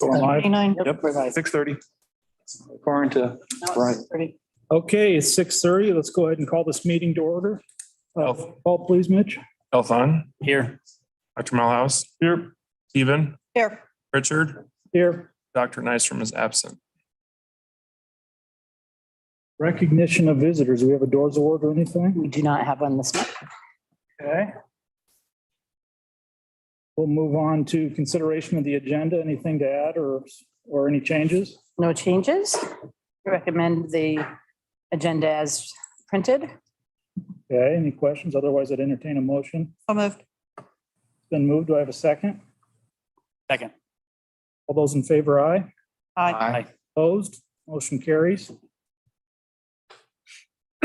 Going live. 29. Yep, 6:30. According to Brian. 30. Okay, it's 6:30. Let's go ahead and call this meeting to order. Call please, Mitch. Elthon, Here. Dr. Melhouse. Here. Stephen, Here. Richard, Here. Dr. Nystrom is absent. Recognition of visitors. Do we have a doors of order or anything? We do not have one this month. Okay. We'll move on to consideration of the agenda. Anything to add or any changes? No changes. Recommend the agenda as printed. Okay, any questions? Otherwise, I'd entertain a motion. So moved. Been moved. Do I have a second? Second. All those in favor, aye. Aye. Opposed? Motion carries.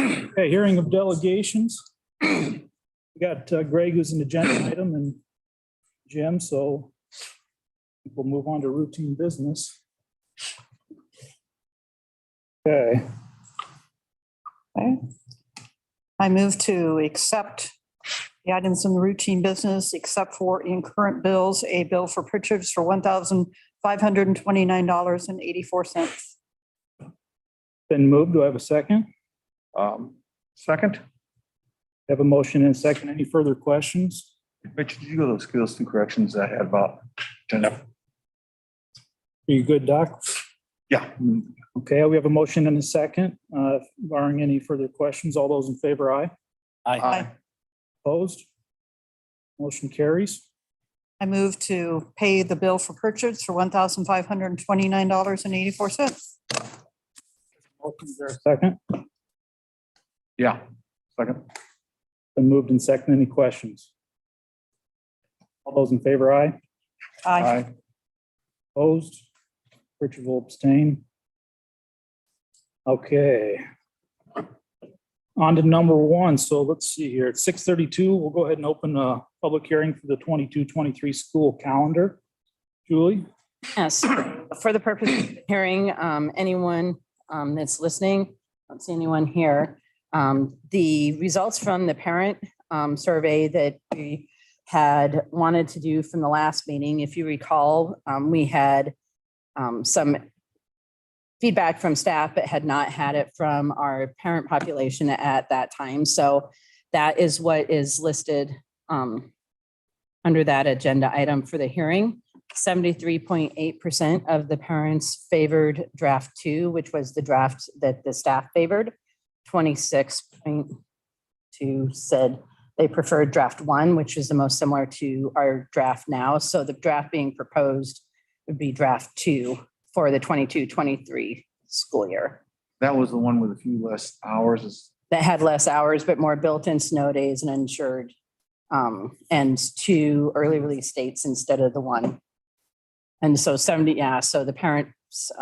Okay, hearing of delegations. We got Greg who's an agenda item and Jim, so we'll move on to routine business. Okay, Okay. I move to accept the items in the routine business, except for in current bills, a bill for purchase for $1,529.84. been moved. Do I have a second? Second, Have a motion and a second. Any further questions? Mitch, did you go to those two corrections I had about? Are you good, Doc? Yeah. Okay, we have a motion and a second. Barring any further questions, all those in favor, aye. Aye. Opposed? Motion carries. I move to pay the bill for purchase for $1,529.84. Motion, is there a second? Yeah. Second. Been moved and second. Any questions? All those in favor, aye. Aye. Opposed? Richard will abstain. Okay. On to number one. So let's see here. At 6:32, we'll go ahead and open a public hearing for the 22-23 school calendar. Julie? Yes, for the purpose of the hearing, anyone that's listening, I don't see anyone here. The results from the parent survey that we had wanted to do from the last meeting, if you recall, we had some feedback from staff, but had not had it from our parent population at that time. So that is what is listed under that agenda item for the hearing. 73.8% of the parents favored draft 2, which was the draft that the staff favored. 26.2 said they preferred draft 1, which is the most similar to our draft now. So the draft being proposed would be draft 2 for the 22-23 school year. That was the one with a few less hours. That had less hours, but more built-in snow days and insured, and 2 early release dates instead of the 1. And so so the parents'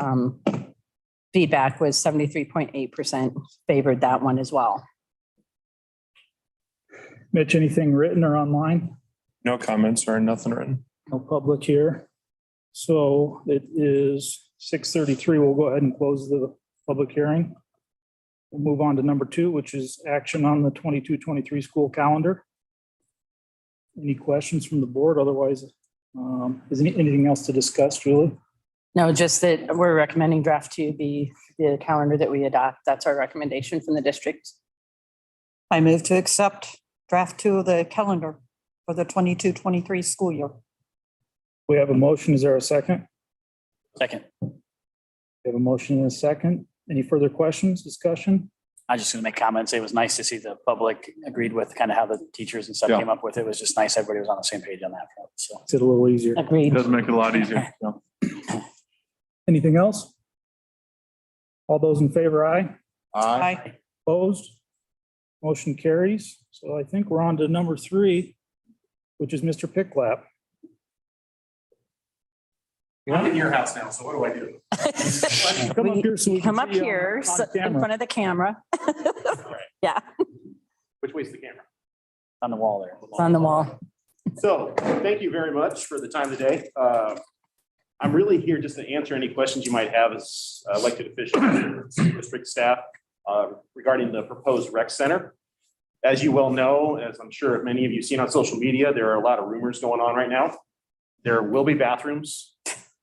feedback was 73.8% favored that one as well. Mitch, anything written or online? No comments or nothing written. No public here. So it is 6:33. We'll go ahead and close the public hearing. We'll move on to number 2, which is action on the 22-23 school calendar. Any questions from the board? Otherwise, is anything else to discuss, Julie? No, just that we're recommending draft 2 be the calendar that we adopt. That's our recommendation from the district. I move to accept draft 2 of the calendar for the 22-23 school year. We have a motion. Is there a second? Second. We have a motion and a second. Any further questions, discussion? I'm just going to make comments. It was nice to see the public agreed with kind of how the teachers and stuff Yeah. came up with it. It was just nice. Everybody was on the same page on that front. So It's a little easier. Agreed. Does make it a lot easier. Anything else? All those in favor, aye. Aye. Opposed? Motion carries. So I think we're on to number 3, which is Mr. Picklap. I'm in your house now, so what do I do? Come up here so we can Come up see you here on so- in camera. front of the camera. Yeah, Which way's the camera? on the wall there. it's on the wall. So, thank you very much for the time today. I'm really here just to answer any questions you might have as elected officials, district staff, regarding the proposed rec center. As you well know, as I'm sure many of you seen on social media, there are a lot of rumors going on right now. There will be bathrooms.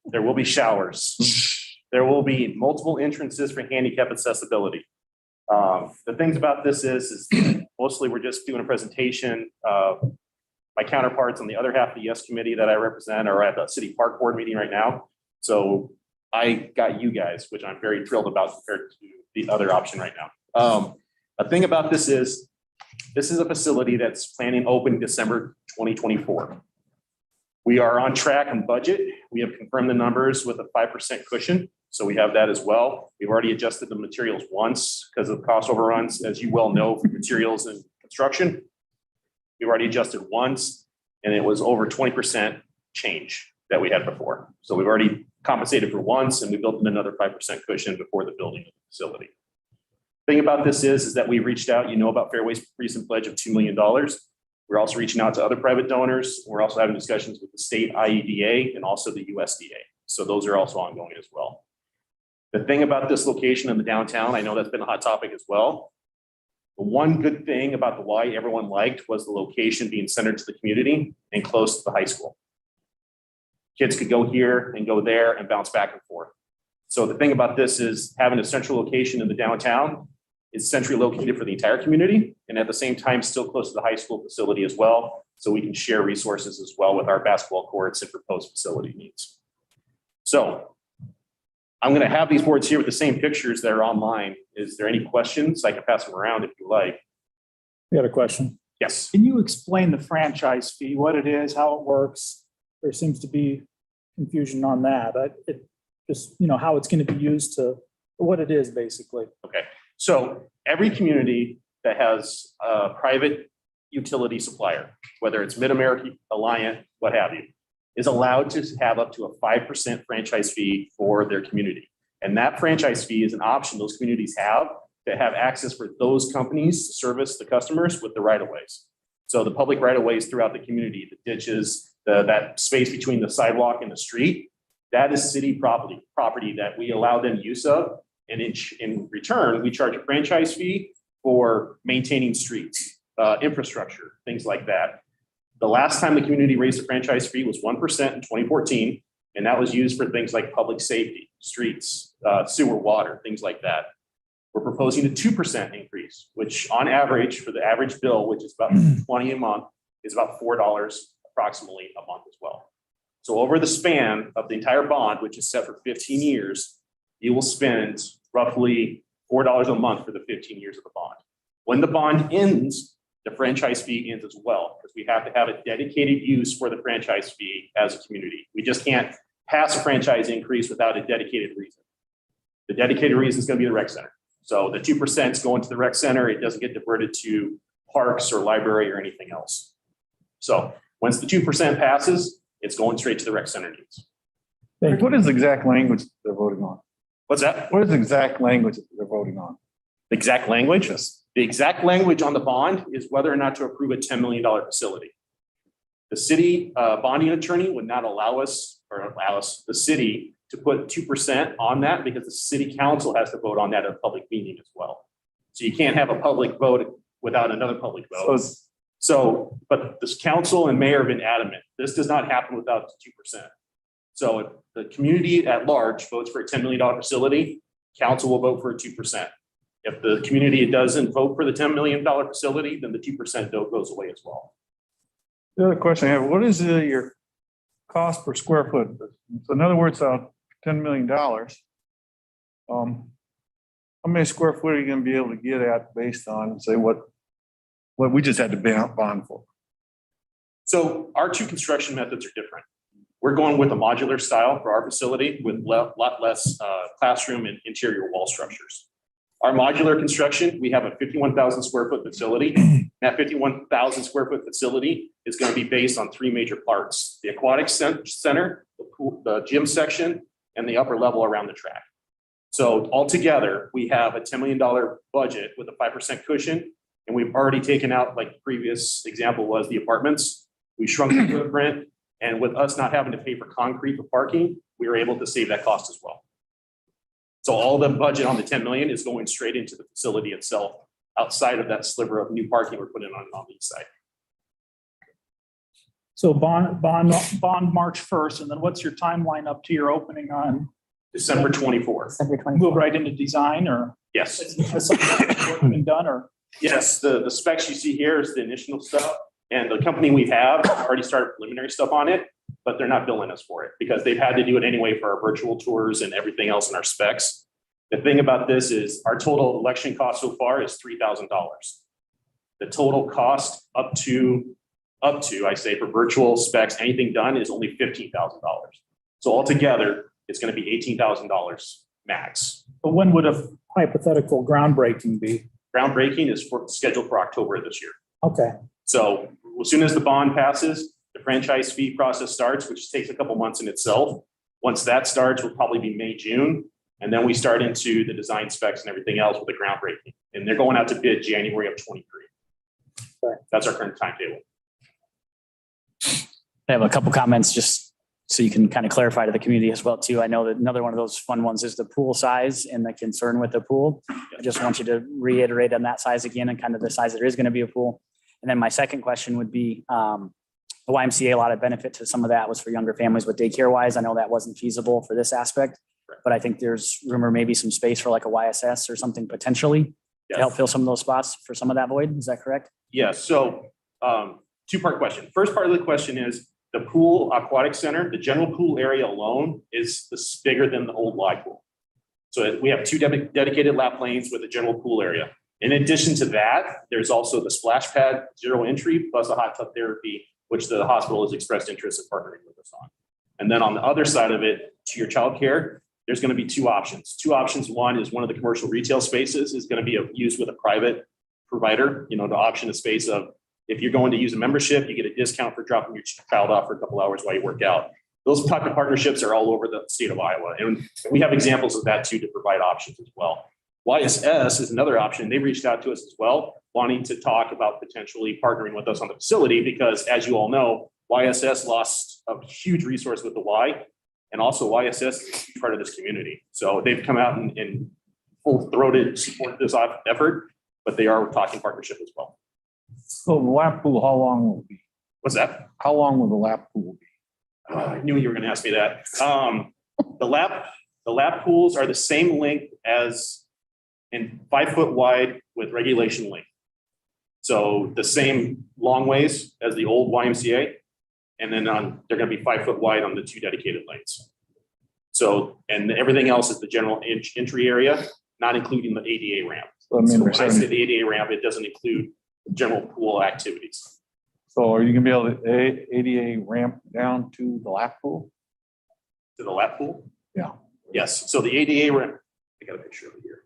There will be showers. There will be multiple entrances for handicap accessibility. The things about this is mostly we're just doing a presentation. My counterparts on the other half of the yes committee that I represent are at the city park board meeting right now. So I got you guys, which I'm very thrilled about compared to the other option right now. A thing about this is a facility that's planning open December 2024. We are on track and budget. We have confirmed the numbers with a 5% cushion. So we have that as well. We've already adjusted the materials once because of cost overruns, as you well know, for materials and construction. We've already adjusted once, and it was over 20% change that we had before. So we've already compensated for once, and we built in another 5% cushion before the building of the facility. Thing about this is that we reached out, you know, about Fairway's recent pledge of $2 million. We're also reaching out to other private donors. We're also having discussions with the state IEDA and also the USDA. So those are also ongoing as well. The thing about this location in the downtown, I know that's been a hot topic as well. The one good thing about the Y everyone liked was the location being centered to the community and close to the high school. Kids could go here and go there and bounce back and forth. So the thing about this is having a central location in the downtown is centrally located for the entire community and at the same time still close to the high school facility as well. So we can share resources as well with our basketball courts and proposed facility needs. So I'm going to have these boards here with the same pictures that are online. Is there any questions? I can pass them around if you like. We got a question. Yes. Can you explain the franchise fee, what it is, how it works? There seems to be confusion on that. It just, you know, how it's going to be used to, what it is basically. Okay. So every community that has a private utility supplier, whether it's Mid-America, Alliant, what have you, is allowed to have up to a 5% franchise fee for their community. And that franchise fee is an option those communities have to have access for those companies to service the customers with the right-of-ways. So the public right-of-ways throughout the community, the ditches, that space between the sidewalk and the street, that is city property that we allow them use of. And in return, we charge a franchise fee for maintaining streets, infrastructure, things like that. The last time the community raised a franchise fee was 1% in 2014, and that was used for things like public safety, streets, sewer, water, things like that. We're proposing a 2% increase, which on average for the average bill, which is about $20 a month, is about $4 approximately a month as well. So over the span of the entire bond, which is set for 15 years, you will spend roughly $4 a month for the 15 years of the bond. When the bond ends, the franchise fee ends as well, because we have to have a dedicated use for the franchise fee as a community. We just can't pass a franchise increase without a dedicated reason. The dedicated reason is going to be the rec center. So the 2% is going to the rec center. It doesn't get diverted to parks or library or anything else. So once the 2% passes, it's going straight to the rec center needs. What is the exact language they're voting on? What's that? What is the exact language that they're voting on? The exact language? The exact language on the bond is whether or not to approve a $10 million facility. The city bonding attorney would not allow the city to put 2% on that because the city council has to vote on that at a public meeting as well. So you can't have a public vote without another public vote. So, but this council and mayor have been adamant. This does not happen without the 2%. So if the community at large votes for a $10 million facility, council will vote for a 2%. If the community doesn't vote for the $10 million facility, then the 2% vote goes away as well. The other question I have, what is your cost per square foot? So in other words, $10 million. How many square foot are you going to be able to get at based on, say, what we just had to bond for? So our two construction methods are different. We're going with a modular style for our facility with a lot less classroom and interior wall structures. Our modular construction, we have a 51,000 square foot facility. That 51,000 square foot facility is going to be based on three major parts: the aquatic center, the gym section, and the upper level around the track. So altogether, we have a $10 million budget with a 5% cushion, and we've already taken out, like the previous example was the apartments. We shrunk the footprint, and with us not having to pay for concrete for parking, we were able to save that cost as well. So all the budget on the 10 million is going straight into the facility itself, outside of that sliver of new parking we're putting on the east side. So bond March 1st, and then what's your timeline up to your opening on, December 24th. December move 24th. right into design or? Yes. Has something been done or? Yes, the specs you see here is the initial stuff, and the company we have already started preliminary stuff on it, but they're not billing us for it because they've had to do it anyway for our virtual tours and everything else in our specs. The thing about this is our total election cost so far is $3,000. The total cost up to, I say for virtual specs, anything done is only $15,000. So altogether, it's going to be $18,000 max. But when would a hypothetical groundbreaking be? Groundbreaking is scheduled for October of this year. Okay. So as soon as the bond passes, the franchise fee process starts, which takes a couple months in itself. Once that starts, will probably be May, June. And then we start into the design specs and everything else with the groundbreaking. And they're going out to bid January of 23. Okay. That's our current timetable. I have a couple comments just so you can kind of clarify to the community as well too. I know that another one of those fun ones is the pool size and the concern with the pool. I just want you to reiterate on that size again and kind of the size there is going to be a pool. And then my second question would be the YMCA, a lot of benefit to some of that was for younger families with daycare wise. I know that wasn't feasible for this aspect, but I think there's rumor, maybe some space for like a YSS or something potentially to help fill some of those spots for some of that void. Is that correct? Yes. So two-part question. First part of the question is the pool aquatic center, the general pool area alone is bigger than the old Y pool. So we have two dedicated lap lanes with a general pool area. In addition to that, there's also the splash pad, zero entry, plus a hot tub therapy, which the hospital has expressed interest in partnering with us on. And then on the other side of it, to your childcare, there's going to be two options. Two options. One is one of the commercial retail spaces is going to be used with a private provider, to option a space of if you're going to use a membership, you get a discount for dropping your child off for a couple hours while you work out. Those type of partnerships are all over the state of Iowa. And we have examples of that too to provide options as well. YSS is another option. They reached out to us as well, wanting to talk about potentially partnering with us on the facility because as you all know, YSS lost a huge resource with the Y. And also YSS is a huge part of this community. So they've come out and full-throated support this effort, but they are talking partnership as well. So the lap pool, how long will it be? What's that? How long will the lap pool be? I knew you were going to ask me that. The lap pools are the same length as in 5 foot wide with regulation length. So the same long ways as the old YMCA. And then they're going to be 5 foot wide on the two dedicated lanes. So, and everything else is the general entry area, not including the ADA ramp. So, I mean, So when I say the ADA ramp, it doesn't include general pool activities. so are you gonna be able to ADA ramp down to the lap pool? To the lap pool? Yeah. Yes. So the ADA ramp, I got a picture of it here.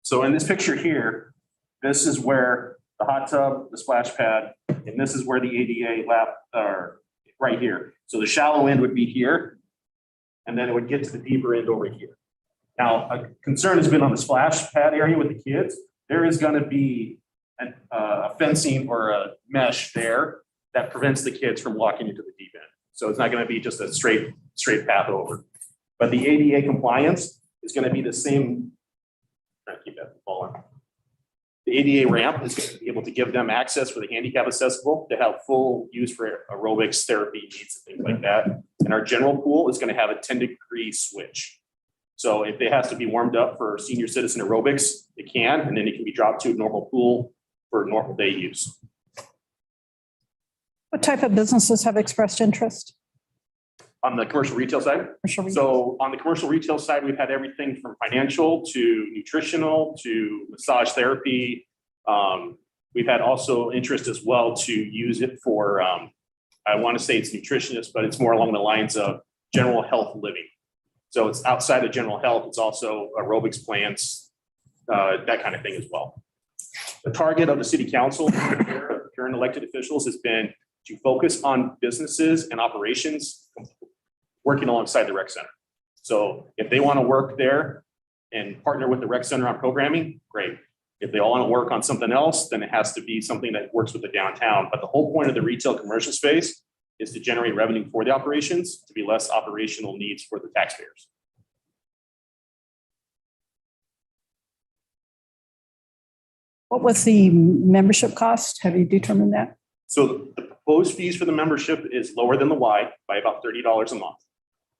So in this picture here, this is where the hot tub, the splash pad, and this is where the ADA lap are right here. So the shallow end would be here, and then it would get to the deeper end over here. Now, a concern has been on the splash pad area with the kids. There is going to be a fencing or a mesh there that prevents the kids from walking into the deep end. So it's not going to be just a straight path over. But the ADA compliance is going to be the same. Trying to keep that falling. The ADA ramp is going to be able to give them access for the handicap accessible to have full use for aerobics, therapy needs, and things like that. And our general pool is going to have a 10-degree switch. So if it has to be warmed up for senior citizen aerobics, it can, and then it can be dropped to a normal pool for normal day use. What type of businesses have expressed interest? On the commercial retail side, so on the commercial retail side, we've had everything from financial to nutritional to massage therapy. We've had also interest as well to use it for, I want to say it's nutritionist, but it's more along the lines of general health living. So it's outside of general health. It's also aerobics plants, that kind of thing as well. The target of the city council, current elected officials, has been to focus on businesses and operations working alongside the rec center. So if they want to work there and partner with the rec center on programming, great. If they all want to work on something else, then it has to be something that works with the downtown. But the whole point of the retail commercial space is to generate revenue for the operations, to be less operational needs for the taxpayers. What was the membership cost? Have you determined that? So the proposed fees for the membership is lower than the Y by about $30 a month.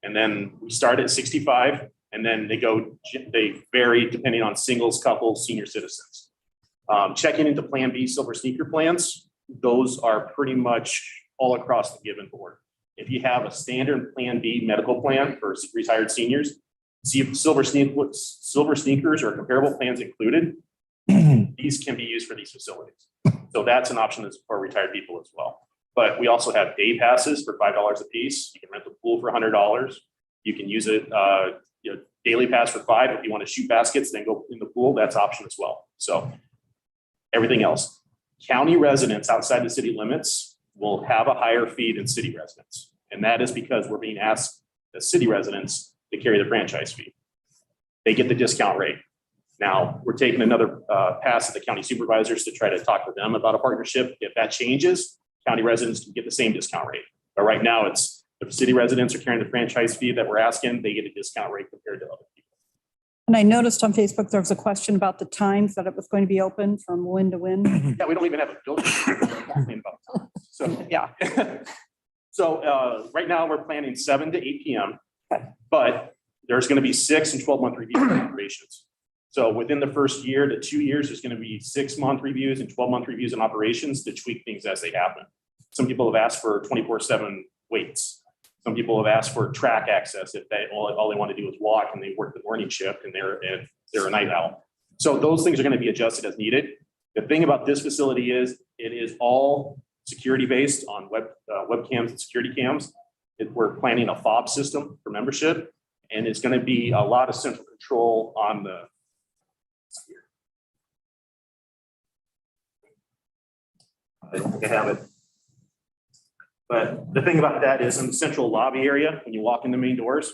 And then we start at 65 and then they vary depending on singles, couples, senior citizens. Checking into Plan B Silver Sneaker plans, those are pretty much all across the given board. If you have a standard Plan B medical plan for retired seniors, silver sneakers or comparable plans included, these can be used for these facilities. So that's an option that's for retired people as well. But we also have day passes for $5 a piece. You can rent the pool for $100. You can use it, daily pass for $5. If you want to shoot baskets, then go in the pool, that's option as well. So everything else. County residents outside the city limits will have a higher fee than city residents. And that is because we're being asked as city residents to carry the franchise fee. They get the discount rate. Now, we're taking another pass at the county supervisors to try to talk to them about a partnership. If that changes, county residents can get the same discount rate. But right now, it's if city residents are carrying the franchise fee that we're asking, they get a discount rate compared to other people. And I noticed on Facebook, there was a question about the times that it was going to be open from when to when. Yeah, we don't even have a building. So, Yeah. So right now, we're planning 7 to 8 p.m. But there's going to be 6 and 12-month review operations. So within the first year to 2 years, there's going to be 6-month reviews and 12-month reviews and operations to tweak things as they happen. Some people have asked for 24/7 waits. Some people have asked for track access if they all they want to do is walk and they work the morning shift and they're a night owl. So those things are going to be adjusted as needed. The thing about this facility is it is all security based on webcams and security cams. We're planning a fob system for membership, and it's going to be a lot of central control on the. I don't think I have it. But the thing about that is in the central lobby area, when you walk in the main doors,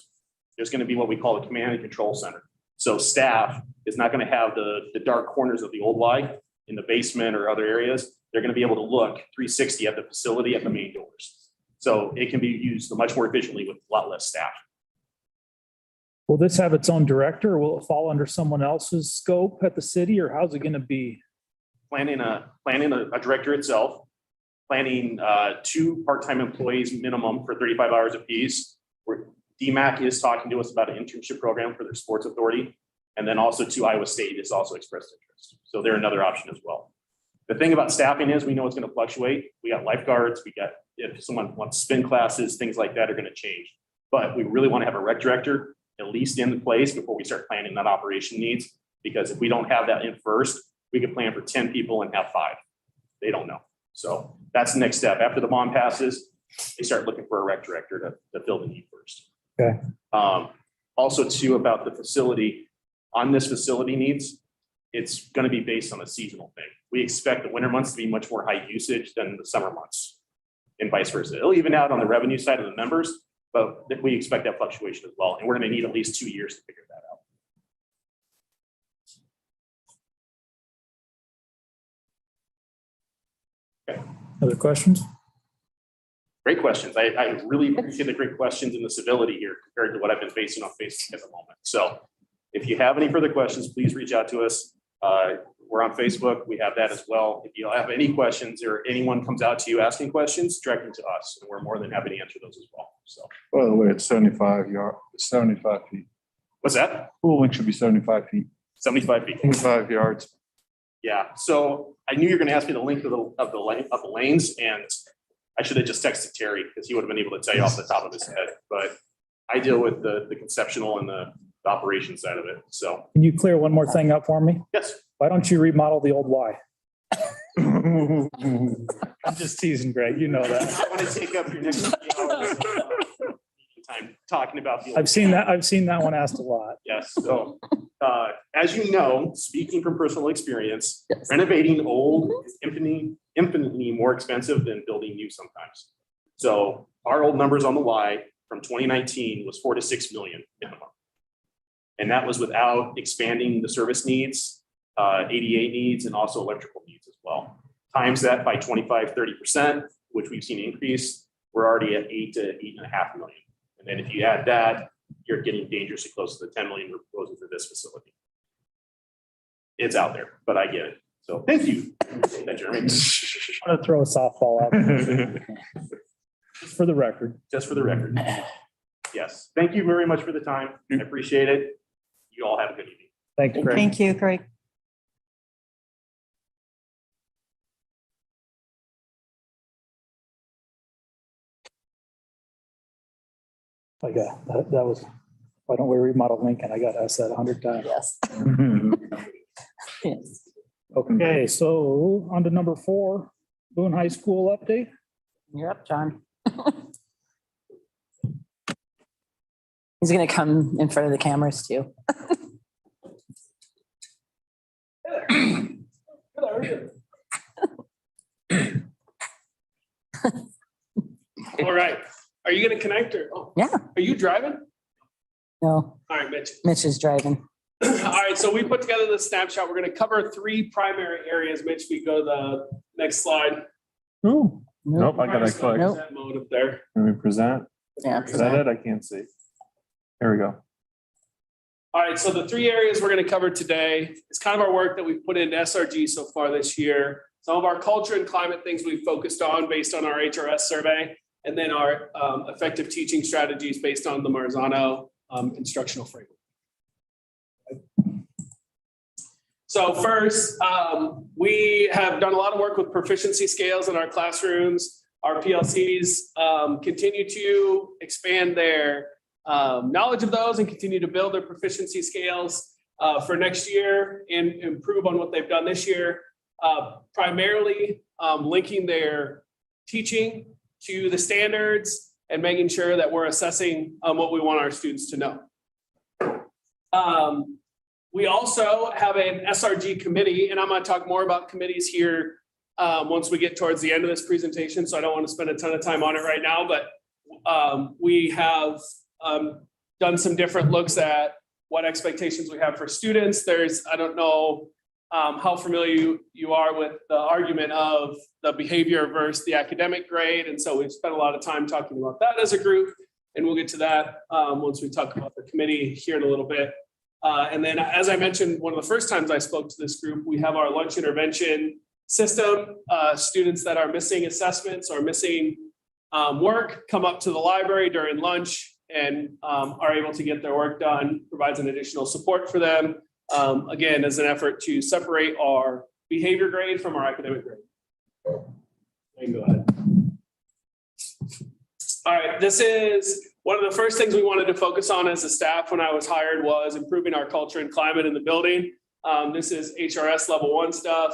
there's going to be what we call a command and control center. So staff is not going to have the dark corners of the old Y in the basement or other areas. They're going to be able to look 360 at the facility at the main doors. So it can be used much more efficiently with a lot less staff. Will this have its own director or will it fall under someone else's scope at the city or how's it going to be? Planning a director itself, planning 2 part-time employees minimum for 35 hours apiece. Where DMAC is talking to us about an internship program for their sports authority. And then also to Iowa State has also expressed interest. So they're another option as well. The thing about staffing is we know it's going to fluctuate. We got lifeguards, if someone wants spin classes, things like that are going to change. But we really want to have a rec director at least in place before we start planning that operation needs. Because if we don't have that in first, we could plan for 10 people and have 5. They don't know. So that's the next step. After the bond passes, they start looking for a rec director to fill the need first. Okay. Also too, about the facility, on this facility needs, it's going to be based on a seasonal thing. We expect the winter months to be much more high usage than the summer months and vice versa. It'll even out on the revenue side of the members, but we expect that fluctuation as well. And we're going to need at least 2 years to figure that out. Okay. Other questions? Great questions. I really appreciate the great questions and the civility here compared to what I've been facing on Facebook at the moment. So if you have any further questions, please reach out to us. We're on Facebook. We have that as well. If you have any questions or anyone comes out to you asking questions, direct them to us. And we're more than happy to answer those as well. So, By the way, it's 75 feet. what's that? Pool length should be 75 feet, 75 feet. 25 yards. Yeah. So I knew you were going to ask me the length of the lanes, and I should have just texted Terry because he would have been able to tell you off the top of his head. But I deal with the conceptual and the operations side of it. So Can you clear one more thing up for me? yes. Why don't you remodel the old Y? I'm just teasing, Greg. You know that. I want to take up your next time talking about the. I've seen that one asked a lot. Yes. So, as you know, speaking from personal experience, renovating old is infinitely more expensive than building new sometimes. So our old numbers on the Y from 2019 was 4 to 6 million minimum. And that was without expanding the service needs, ADA needs, and also electrical needs as well. Times that by 25, 30%, which we've seen increase, we're already at 8 to 8.5 million. And then if you add that, you're getting dangerously close to the 10 million we're proposing for this facility. It's out there, but I get it. So thank you. Thank you, Jeremy. I'm gonna throw a softball out just for the record. Just for the record. Yes, thank you very much for the time. I appreciate it. You all have a good evening. Thanks, Greg. Thank you, Greg. I got, that was, why don't we remodel Lincoln? I got asked that 100 times. Yes. Yes. Okay, so on to number 4, Boone High School update. You're up, John. He's gonna come in front of the cameras too. All right. Are you gonna connect or? Oh, Yeah. Are you driving? No, All right, Mitch. Mitch is driving. All right, so we put together the snapshot. We're gonna cover 3 primary areas. Mitch, we go to the next slide. Ooh, Nope. nope, I gotta click. Nope. Present mode up there. Let me present. Yeah. Is that it? I can't see. Here we go. All right, so the 3 areas we're gonna cover today is kind of our work that we've put into SRG so far this year. Some of our culture and climate things we've focused on based on our HRS survey, and then our effective teaching strategies based on the Marzano instructional framework. So first, we have done a lot of work with proficiency scales in our classrooms. Our PLCs continue to expand their knowledge of those and continue to build their proficiency scales for next year and improve on what they've done this year. Primarily linking their teaching to the standards and making sure that we're assessing what we want our students to know. We also have an SRG committee, and I'm going to talk more about committees here once we get towards the end of this presentation, so I don't want to spend a ton of time on it right now, but we have done some different looks at what expectations we have for students. I don't know how familiar you are with the argument of the behavior versus the academic grade, and so we've spent a lot of time talking about that as a group, and we'll get to that once we talk about the committee here in a little bit. And then, as I mentioned, one of the first times I spoke to this group, we have our lunch intervention system. Students that are missing assessments or missing work come up to the library during lunch and are able to get their work done, provides an additional support for them. Again, as an effort to separate our behavior grade from our academic grade. And go ahead. All right, this is one of the first things we wanted to focus on as a staff when I was hired was improving our culture and climate in the building. This is HRS level 1 stuff.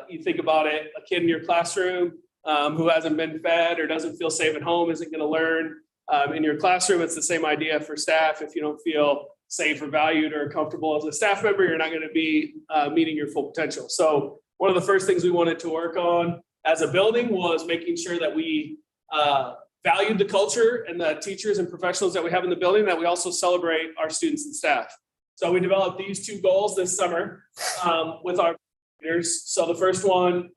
You think about it, a kid in your classroom who hasn't been fed or doesn't feel safe at home isn't going to learn. In your classroom, it's the same idea for staff. If you don't feel safe or valued or comfortable as a staff member, you're not going to be meeting your full potential. So one of the first things we wanted to work on as a building was making sure that we valued the culture and the teachers and professionals that we have in the building, that we also celebrate our students and staff. So we developed these 2 goals this summer with our leaders. So the first one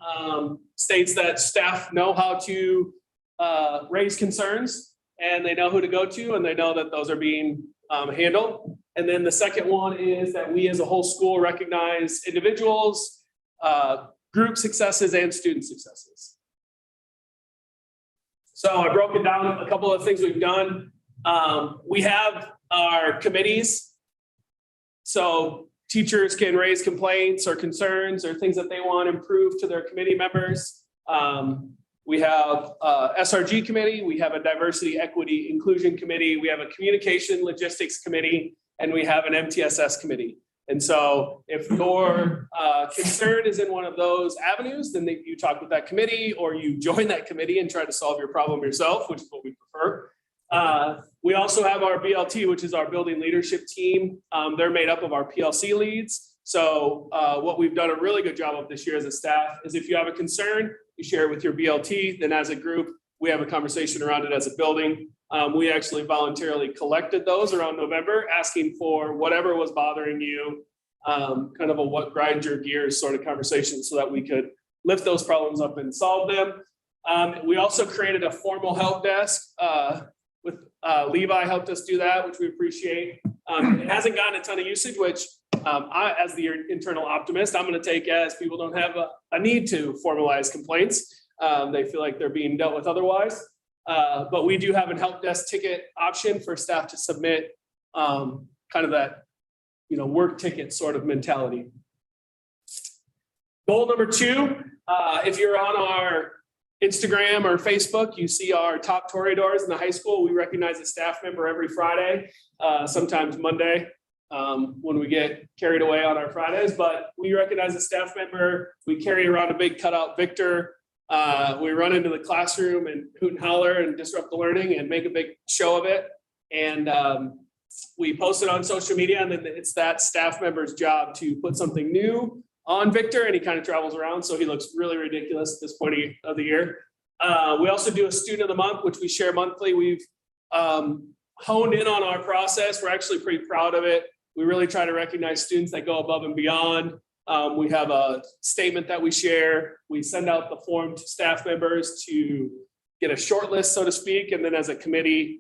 states that staff know how to raise concerns and they know who to go to and they know that those are being handled. And then the second one is that we as a whole school recognize individuals, group successes and student successes. So I broke it down, a couple of things we've done. We have our committees. So teachers can raise complaints or concerns or things that they want improved to their committee members. We have a SRG committee, we have a diversity, equity, inclusion committee, we have a communication logistics committee, and we have an MTSS committee. And so if your concern is in one of those avenues, then you talk with that committee or you join that committee and try to solve your problem yourself, which is what we prefer. We also have our BLT, which is our building leadership team. They're made up of our PLC leads. So what we've done a really good job of this year as a staff is if you have a concern, you share it with your BLT, then as a group, we have a conversation around it as a building. We actually voluntarily collected those around November, asking for whatever was bothering you, kind of a what grinds your gears sort of conversation so that we could lift those problems up and solve them. We also created a formal help desk with Levi helped us do that, which we appreciate. It hasn't gotten a ton of usage, which As the internal optimist, I'm going to take as people don't have a need to formalize complaints. They feel like they're being dealt with otherwise. But we do have a help desk ticket option for staff to submit kind of that, work ticket sort of mentality. Goal number 2, if you're on our Instagram or Facebook, you see our top Toreadors in the high school. We recognize a staff member every Friday, sometimes Monday, when we get carried away on our Fridays, but we recognize a staff member. We carry around a big cutout Victor. We run into the classroom and hoot and holler and disrupt the learning and make a big show of it. And we post it on social media, and then it's that staff member's job to put something new on Victor, and he kind of travels around, so he looks really ridiculous at this point of the year. We also do a student of the month, which we share monthly. We've honed in on our process. We're actually pretty proud of it. We really try to recognize students that go above and beyond. We have a statement that we share. We send out the form to staff members to get a short list, so to speak, and then as a committee,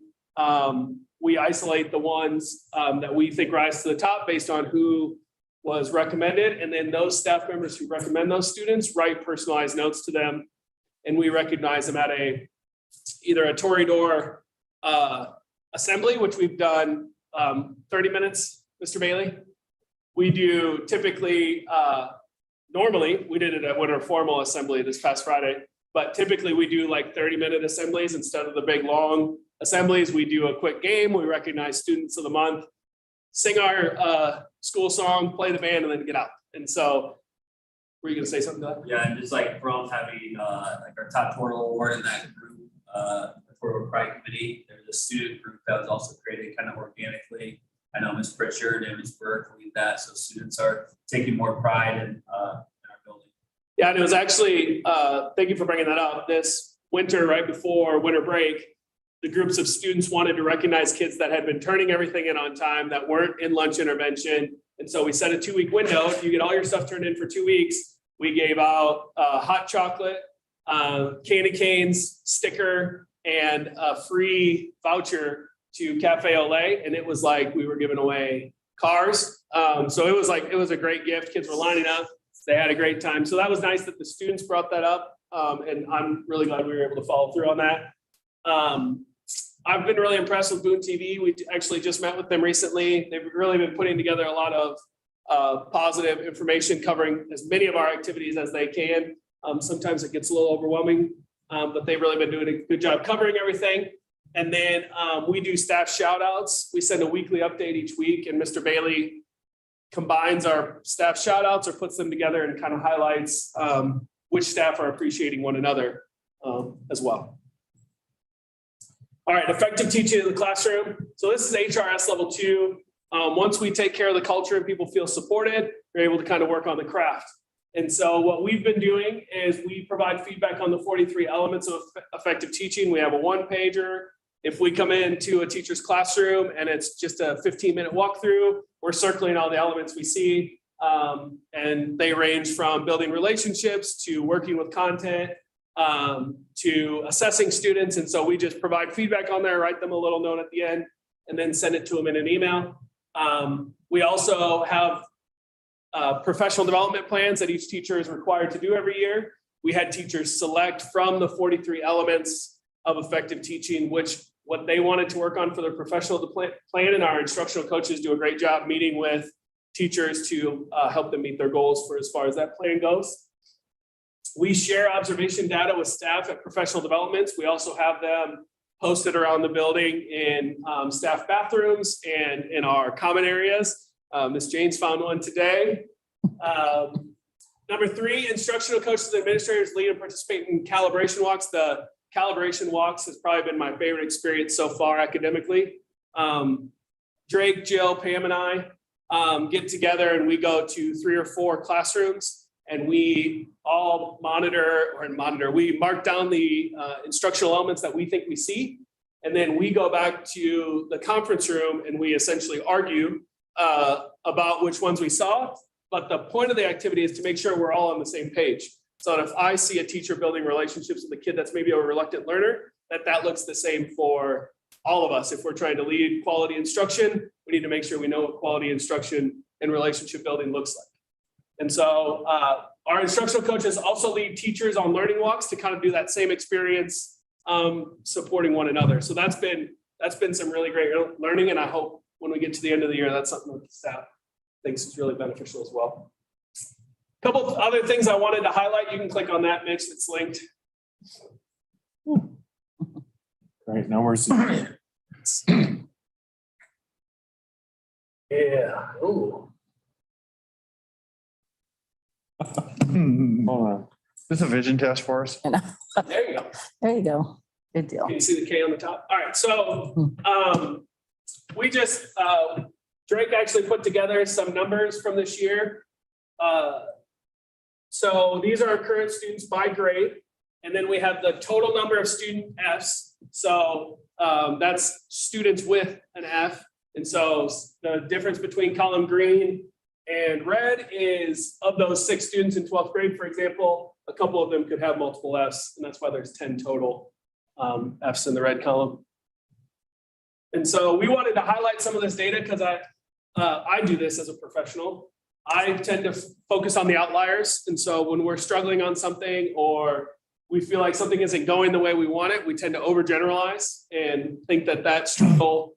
we isolate the ones that we think rise to the top based on who was recommended, and then those staff members who recommend those students write personalized notes to them, and we recognize them at either a Toreador assembly, which we've done 30 minutes, Mr. Bailey. We do typically, normally, we did it at Winter Formal Assembly this past Friday, but typically we do like 30-minute assemblies instead of the big long assemblies. We do a quick game. We recognize students of the month, sing our school song, play the band, and then get out. And so, were you gonna say something to that? Yeah, and just like from having like our top total award in that group, the Total Pride Committee, there's a student group that was also created kind of organically. I know Ms. Pritchard and Ms. Burke lead that, so students are taking more pride in our building. Yeah, and it was actually, thank you for bringing that up. This winter, right before winter break, the groups of students wanted to recognize kids that had been turning everything in on time, that weren't in lunch intervention. And so we set a 2-week window. If you get all your stuff turned in for 2 weeks, we gave out hot chocolate, candy canes, sticker, and a free voucher to Cafe Olay. And it was like we were giving away cars. So it was a great gift. Kids were lining up. They had a great time. So that was nice that the students brought that up. And I'm really glad we were able to follow through on that. I've been really impressed with Boone TV. We actually just met with them recently. They've really been putting together a lot of positive information covering as many of our activities as they can. Sometimes it gets a little overwhelming, but they've really been doing a good job covering everything. And then we do staff shout outs. We send a weekly update each week, and Mr. Bailey combines our staff shout outs or puts them together and kind of highlights which staff are appreciating one another as well. All right, effective teaching in the classroom. So this is HRS level 2. Once we take care of the culture and people feel supported, we're able to kind of work on the craft. And so what we've been doing is we provide feedback on the 43 elements of effective teaching. We have a 1-pager. If we come into a teacher's classroom and it's just a 15-minute walkthrough, we're circling all the elements we see. And they range from building relationships to working with content, to assessing students. And so we just provide feedback on there, write them a little note at the end, and then send it to them in an email. We also have professional development plans that each teacher is required to do every year. We had teachers select from the 43 elements of effective teaching, what they wanted to work on for their professional plan, and our instructional coaches do a great job meeting with teachers to help them meet their goals for as far as that plan goes. We share observation data with staff at professional developments. We also have them posted around the building in staff bathrooms and in our common areas. Ms. James found one today. Number 3, instructional coaches and administrators lead and participate in calibration walks. The calibration walks has probably been my favorite experience so far academically. Drake, Jill, Pam, and I get together and we go to 3 or 4 classrooms, and we all we mark down the instructional elements that we think we see. And then we go back to the conference room and we essentially argue about which ones we saw. But the point of the activity is to make sure we're all on the same page. So that if I see a teacher building relationships with a kid that's maybe a reluctant learner, that looks the same for all of us. If we're trying to lead quality instruction, we need to make sure we know what quality instruction and relationship building looks like. And so our instructional coaches also lead teachers on learning walks to kind of do that same experience, supporting one another. So that's been some really great learning. And I hope when we get to the end of the year, that's something that the staff thinks is really beneficial as well. A couple of other things I wanted to highlight. You can click on that, Mitch, it's linked. Right, now where's the Yeah. Ooh. Hold on. This is a vision test for us. There you go. There you go. Good deal. Can you see the K on the top? All right, so we just, Drake actually put together some numbers from this year. So these are our current students by grade, and then we have the total number of student Fs. So that's students with an F. And so the difference between column green and red is of those 6 students in 12th grade, for example, a couple of them could have multiple Fs, and that's why there's 10 total Fs in the red column. And so we wanted to highlight some of this data because I do this as a professional. I tend to focus on the outliers. And so when we're struggling on something or we feel like something isn't going the way we want it, we tend to overgeneralize and think that that struggle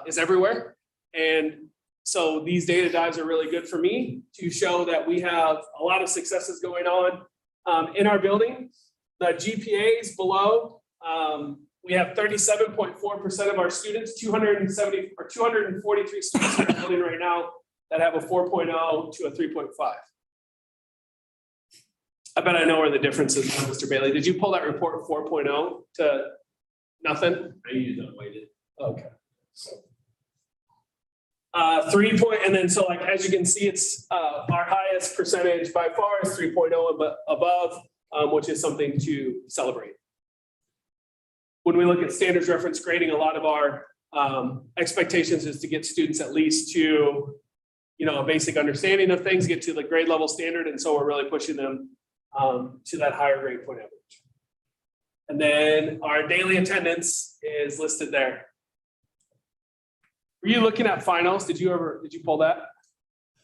is everywhere. And so these data dives are really good for me to show that we have a lot of successes going on in our building. The GPAs below, we have 37.4% of our students, 270 or 243 students in our building right now that have a 4.0 to a 3.5. I bet I know where the difference is, Mr. Bailey. Did you pull that report 4.0 to nothing? I use unweighted. Okay. 3 point, and then so like as you can see, it's our highest percentage by far is 3.0 but above, which is something to celebrate. When we look at standards reference grading, a lot of our expectations is to get students at least to, a basic understanding of things, get to the grade level standard, and so we're really pushing them to that higher grade point average. And then our daily attendance is listed there. Were you looking at finals? Did you pull that?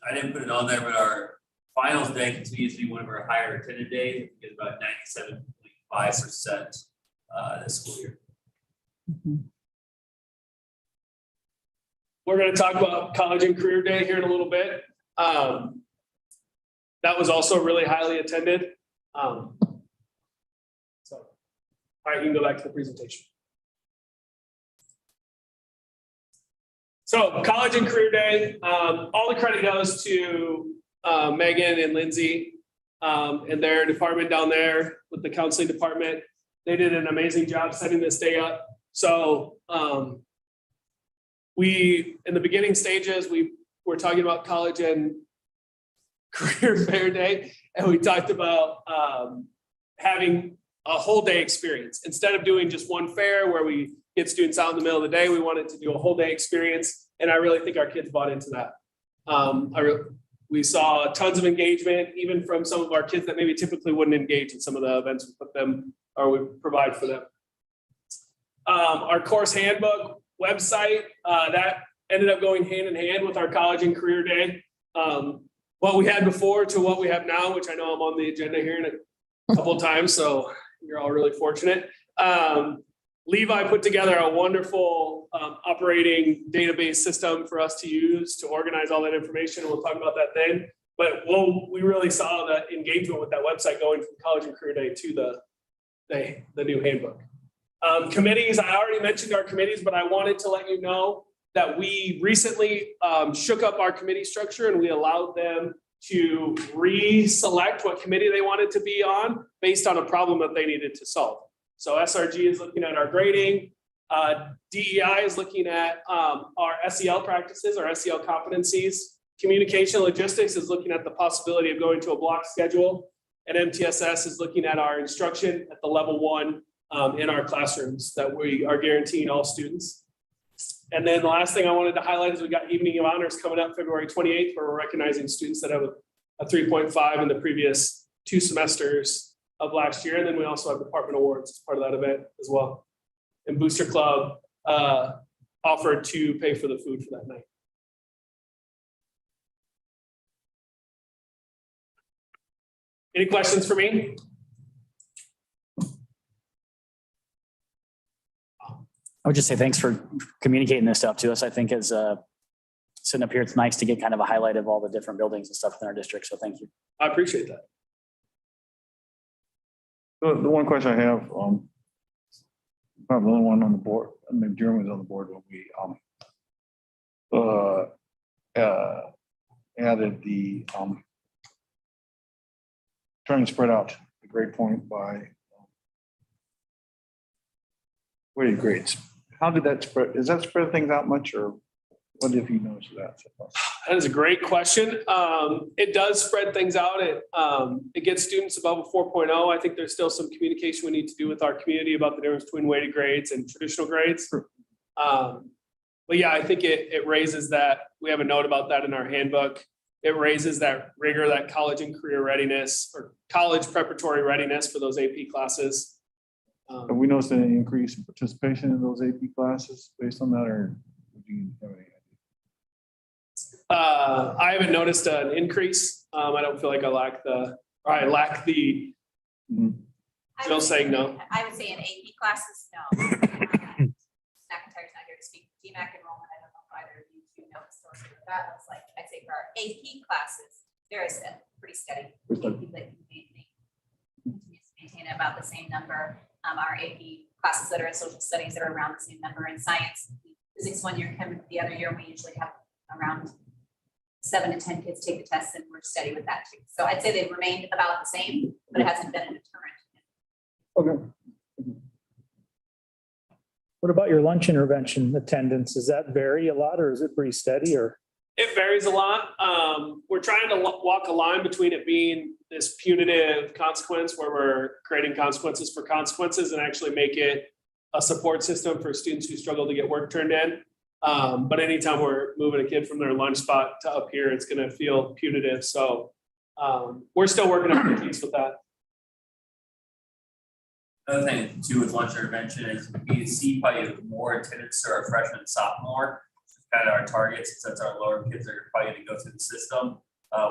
I didn't put it on there, but our finals day continues to be one of our higher attended days. It's about 97.5% this school year. We're going to talk about college and career day here in a little bit. That was also really highly attended. All right, you can go back to the presentation. So college and career day, all the credit goes to Megan and Lindsay and their department down there with the counseling department. They did an amazing job setting this day up. So we, in the beginning stages, we were talking about college and career fair day, and we talked about having a whole day experience. Instead of doing just one fair where we get students out in the middle of the day, we wanted to do a whole day experience. And I really think our kids bought into that. We saw tons of engagement, even from some of our kids that maybe typically wouldn't engage in some of the events we put them or we provide for them. Our course handbook website, that ended up going hand in hand with our college and career day. What we had before to what we have now, which I know I'm on the agenda here in a couple of times, so you're all really fortunate. Levi put together a wonderful operating database system for us to use to organize all that information. We'll talk about that then. But we really saw the engagement with that website going from college and career day to the new handbook. Committees, I already mentioned our committees, but I wanted to let you know that we recently shook up our committee structure and we allowed them to re-select what committee they wanted to be on based on a problem that they needed to solve. So SRG is looking at our grading. DEI is looking at our SEL practices, our SEL competencies. Communication logistics is looking at the possibility of going to a block schedule. And MTSS is looking at our instruction at the level 1 in our classrooms that we are guaranteeing all students. And then the last thing I wanted to highlight is we got Evening of Honors coming up February 28th, where we're recognizing students that have a 3.5 in the previous 2 semesters of last year. And then we also have department awards as part of that event as well. And Booster Club offered to pay for the food for that night. Any questions for me? I would just say thanks for communicating this stuff to us. I think as sitting up here, it's nice to get kind of a highlight of all the different buildings and stuff in our district. So thank you. I appreciate that. The one question I have, probably the only one on the board, I mean, Jeremy was on the board when we, added the, trying to spread out the grade point by weighted grades. How did that spread? Does that spread things out much, or what if you noticed that? That is a great question. It does spread things out. It gets students above a 4.0. I think there's still some communication we need to do with our community about the difference between weighted grades and traditional grades. But yeah, I think it raises that. We have a note about that in our handbook. It raises that rigor, that college and career readiness or college preparatory readiness for those AP classes. Have we noticed any increase in participation in those AP classes based on that, or would you have any idea? I haven't noticed an increase. I don't feel like I lack the Jill saying no. I would say in AP classes, no. McIntyre's not here to speak for GMAC enrollment. I don't know if either of you two know the source of that. Looks like, I'd say for our AP classes, there is a pretty steady AP that continues to maintain about the same number. Our AP classes that are in social studies are around the same number. In science, physics one year, chemistry the other year, we usually have around 7 to 10 kids take the test, and we're steady with that too. So I'd say they've remained about the same, but it hasn't been a deterrent. Okay. What about your lunch intervention attendance? Does that vary a lot, or is it pretty steady, or? It varies a lot. We're trying to walk a line between it being this punitive consequence where we're creating consequences for consequences and actually make it a support system for students who struggle to get work turned in. But anytime we're moving a kid from their lunch spot to up here, it's going to feel punitive. So we're still working on the kinks with that. Another thing too with lunch intervention is we see probably more attendance to our freshman and sophomore, which is kind of our target, since that's our lower kids that are probably going to go through the system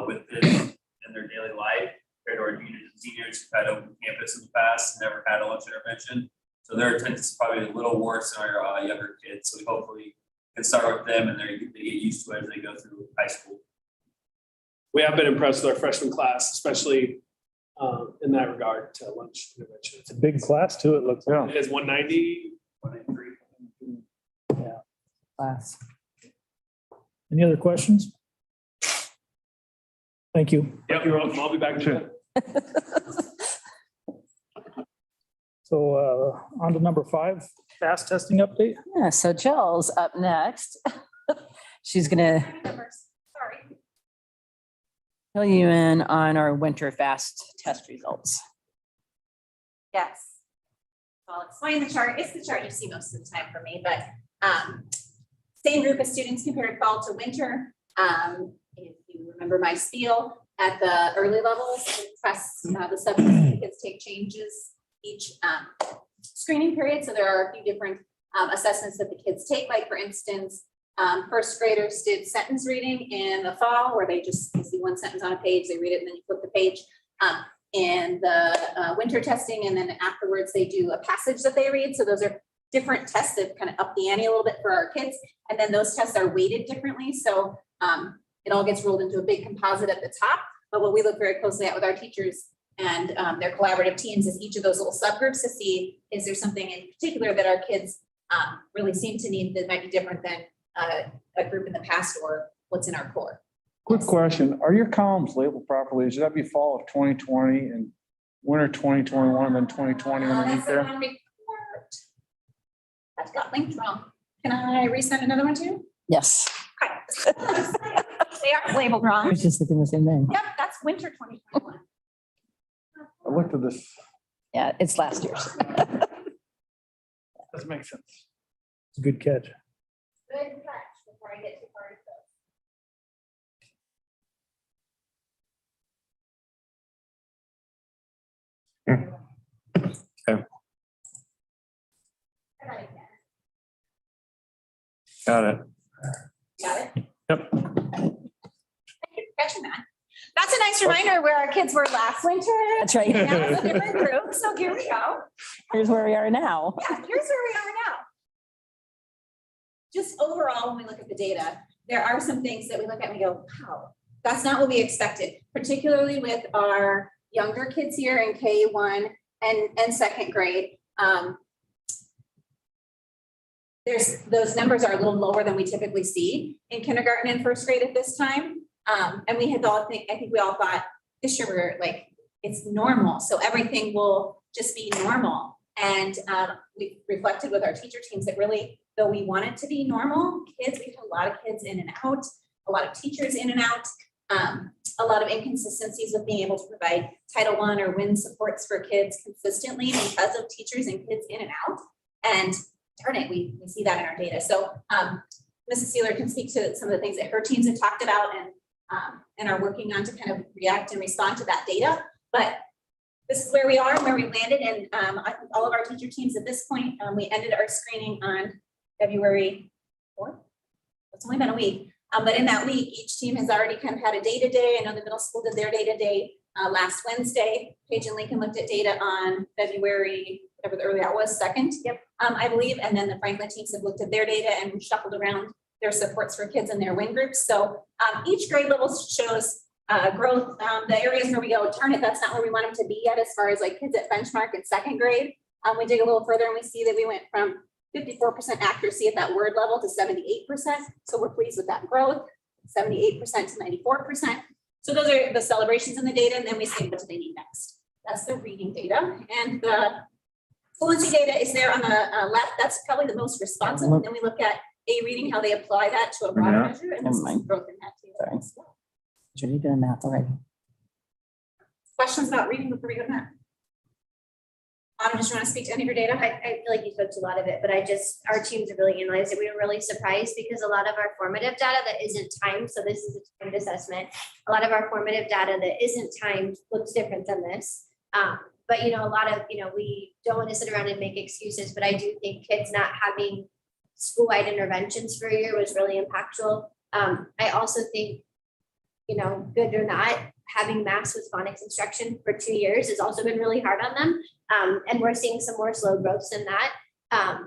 with this in their daily life, compared to our juniors and seniors who've had open campus in the past and never had a lunch intervention. So their attendance is probably a little worse than our younger kids. So we hopefully can start with them and they get used to it as they go through high school. We have been impressed with our freshman class, especially in that regard to lunch intervention. It's a big class too, it looks like. It is 190, 193. Class. Any other questions? Thank you. Yep, you're welcome. I'll be back. Sure. So on to number 5, fast testing update. Yeah, so Jill's up next. She's gonna Sorry. fill you in on our winter fast test results. Yes. So I'll explain the chart. It's the chart you see most of the time for me, but same group of students compared fall to winter. If you remember my spiel at the early levels, the subject kids take changes each screening period. So there are a few different assessments that the kids take, like for instance, first graders did sentence reading in the fall where they just see one sentence on a page, they read it and then you flip the page. In the winter testing, and then afterwards they do a passage that they read. So those are different tests that kind of up the ante a little bit for our kids. And then those tests are weighted differently. So it all gets rolled into a big composite at the top. But what we look very closely at with our teachers and their collaborative teams is each of those little subgroups to see, is there something in particular that our kids really seem to need that might be different than a group in the past or what's in our core. Quick question, are your columns labeled properly? Should that be fall of 2020 and winter 2021 and then 2020 underneath That's the there? one report. That got linked wrong. Can I resend another one too? Yes, Okay. They are labeled I wrong. was just thinking the same thing. Yep, that's winter 2021. I looked at this, Yeah, it's last year's. doesn't make sense. It's a good catch. Good catch before I get too far into this. Okay. Try that again. Got it. Got it? Yep. Thank you for catching that. That's a nice reminder where our kids were last winter. That's right. Now it's a different group, so here we go. Here's where we are now. Yeah, here's where we are now. Just overall, when we look at the data, there are some things that we look at and we go, wow, that's not what we expected, particularly with our younger kids here in K1 and second grade. Those numbers are a little lower than we typically see in kindergarten and first grade at this time. And we had all I think we all thought this year we're like, it's normal. So everything will just be normal. And we reflected with our teacher teams that really, though we want it to be normal, kids, we've had a lot of kids in and out, a lot of teachers in and out, a lot of inconsistencies with being able to provide Title I or WIN supports for kids consistently because of teachers and kids in and out. And darn it, we see that in our data. So Mrs. Sealer can speak to some of the things that her teams have talked about and are working on to kind of react and respond to that data. But this is where we are and where we landed. And I think all of our teacher teams at this point, we ended our screening on February 4th. It's only been a week. But in that week, each team has already kind of had a day-to-day. I know the middle school did their day-to-day last Wednesday. Paige and Lincoln looked at data on February, whatever the early hour was, 2nd, I believe. And then the Franklin teams have looked at their data and shuffled around their supports for kids in their WIN groups. So each grade level shows growth. The areas where we go, darn it, that's not where we want them to be yet as far as like kids at benchmark in second grade. We dig a little further and we see that we went from 54% accuracy at that word level to 78%. So we're pleased with that growth, 78% to 94%. So those are the celebrations in the data. And then we say, what do they need next? That's the reading data. And the fluency data is there on the left. That's probably the most responsive. And then we look at A reading, how they apply that to a broader measure. And there's some growth in that too. Sorry. Judy doing math already. Questions about reading before we go to that? Autumn, did you want to speak to any of your data? I feel like you spoke to a lot of it, but our teams have really analyzed it. We were really surprised because a lot of our formative data that isn't timed, so this is a timed assessment, a lot of our formative data that isn't timed looks different than this. But, a lot of, we don't want to sit around and make excuses, but I do think kids not having school-wide interventions for a year was really impactful. I also think, good or not, having maths with phonics instruction for 2 years has also been really hard on them. And we're seeing some more slow growths in that.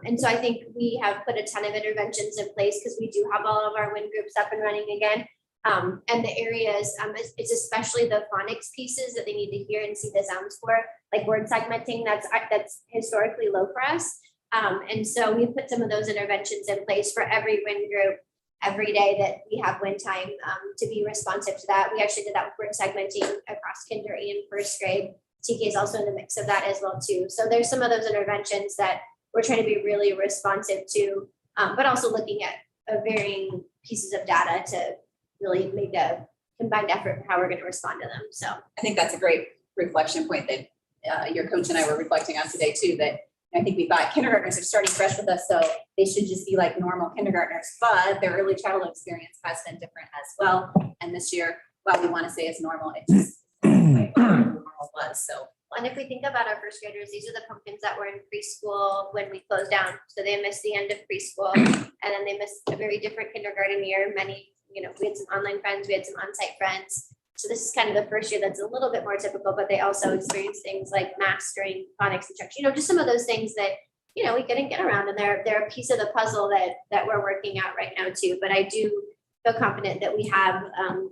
And so I think we have put a ton of interventions in place because we do have all of our WIN groups up and running again. And the areas, it's especially the phonics pieces that they need to hear and see the sounds for, like word segmenting, that's historically low for us. And so we put some of those interventions in place for every WIN group every day that we have WIN time to be responsive to that. We actually did that with word segmenting across kinder and first grade. TK is also in the mix of that as well too. So there's some of those interventions that we're trying to be really responsive to, but also looking at varying pieces of data to really make a combined effort for how we're going to respond to them. So I think that's a great reflection point that your coach and I were reflecting on today too, that I think we thought kindergartners are starting fresh with us, so they should just be like normal kindergartners, but their early childhood experience has been different as well. And this year, while we want to say it's normal, it just normal was. So, and if we think about our first graders, these are the pumpkins that were in preschool when we closed down. So they missed the end of preschool and then they missed a very different kindergarten year. Many, we had some online friends, we had some on-site friends. So this is kind of the first year that's a little bit more typical, but they also experience things like mastering phonics instruction, just some of those things that, we couldn't get around, and they're a piece of the puzzle that we're working out right now too. But I do feel confident that we have